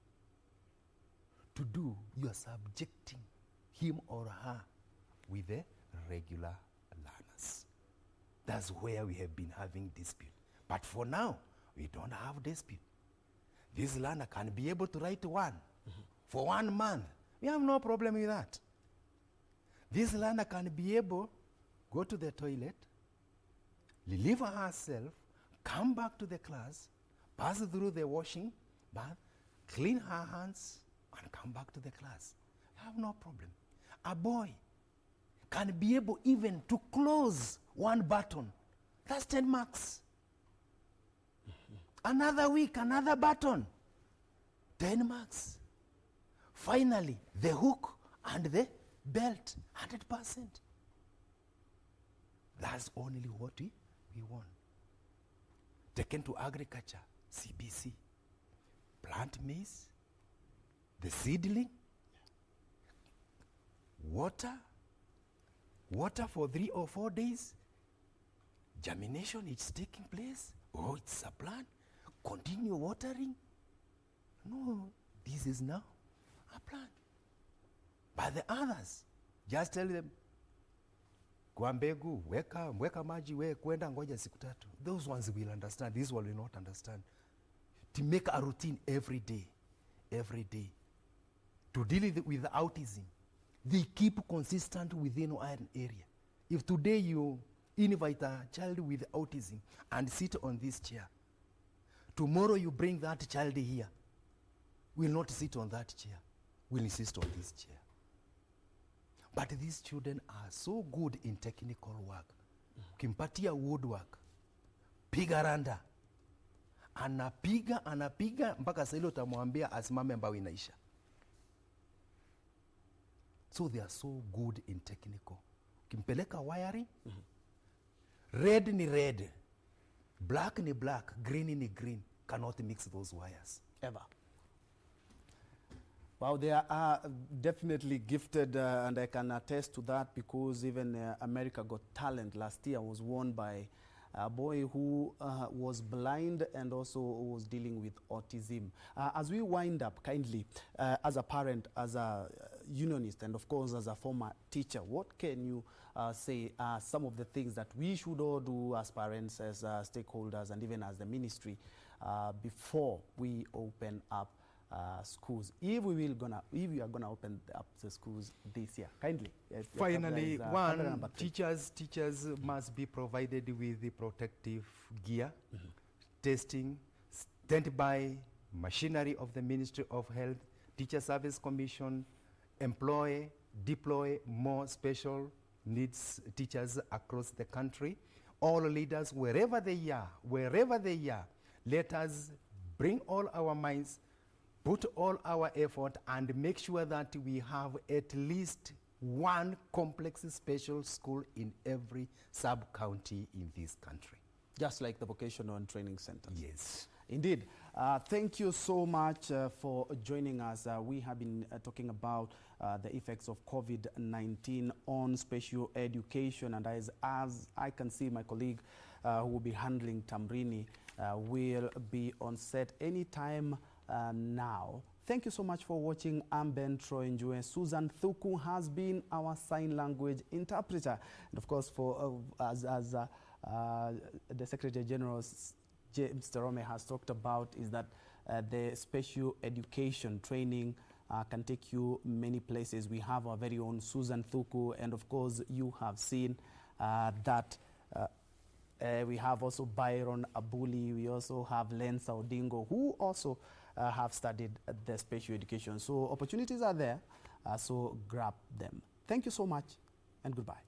Speaker 3: to do, you are subjecting him or her with the regular learners. That's where we have been having dispute. But for now, we don't have dispute. This learner can be able to write 1 for 1 month. We have no problem with that. This learner can be able go to the toilet, relieve herself, come back to the class, pass through the washing bath, clean her hands, and come back to the class. I have no problem. A boy can be able even to close one button. That's 10 marks. Another week, another button. 10 marks. Finally, the hook and the belt, 100%. That's only what we want. Taken to agriculture, CBC. Plant maize, the seedling, water for 3 or 4 days, germination is taking place. Oh, it's a plant. Continue watering. No, this is now a plant. But the others, just tell them, kwa mbegu, weka maji, kwenda ngoja siku 3. Those ones will understand. These one will not understand. To make a routine every day. To deal with the autism, they keep consistent within one area. If today you invite a child with autism and sit on this chair, tomorrow you bring that child here, will not sit on that chair, will insist on this chair. But these children are so good in technical work. Kimpatia woodwork, piga randa, anapiga mpaka sasa ile utamwambia asimame mbao inaisha. So they are so good in technical. Kimpeleka wiring, red ni red, black ni black, green ni green. Cannot mix those wires.
Speaker 1: Ever. Wow, they are definitely gifted, and I can attest to that because even America Got Talent last year was won by a boy who was blind and also was dealing with autism. As we wind up, kindly, as a parent, as a unionist, and of course as a former teacher, what can you say are some of the things that we should all do as parents, as stakeholders, and even as the ministry before we open up schools, if we are gonna open up the schools this year? Kindly. Yes,
Speaker 3: finally, one, teachers must be provided with the protective gear, testing, standby machinery of the Ministry of Health, Teacher Service Commission, deploy more special needs teachers across the country. All leaders, wherever they are, let us bring all our minds, put all our effort, and make sure that we have at least one complex special school in every sub-county in this country.
Speaker 1: Just like the vocational and training centers.
Speaker 3: Yes.
Speaker 1: Indeed. Thank you so much for joining us. We have been talking about the effects of COVID-19 on special education, and as I can see, my colleague who will be handling Tamrini will be on set anytime now. Thank you so much for watching. I'm Ben Troy Njue. Susan Thuku has been our sign language interpreter. And of course, for as the Secretary General James Terome has talked about, is that the special education training can take you many places. We have our very own Susan Thuku, and of course you have seen that we have also Byron Abuli, we also have Lensa Odingo, who also have studied the special education. So opportunities are there, so grab them. Thank you so much, and goodbye.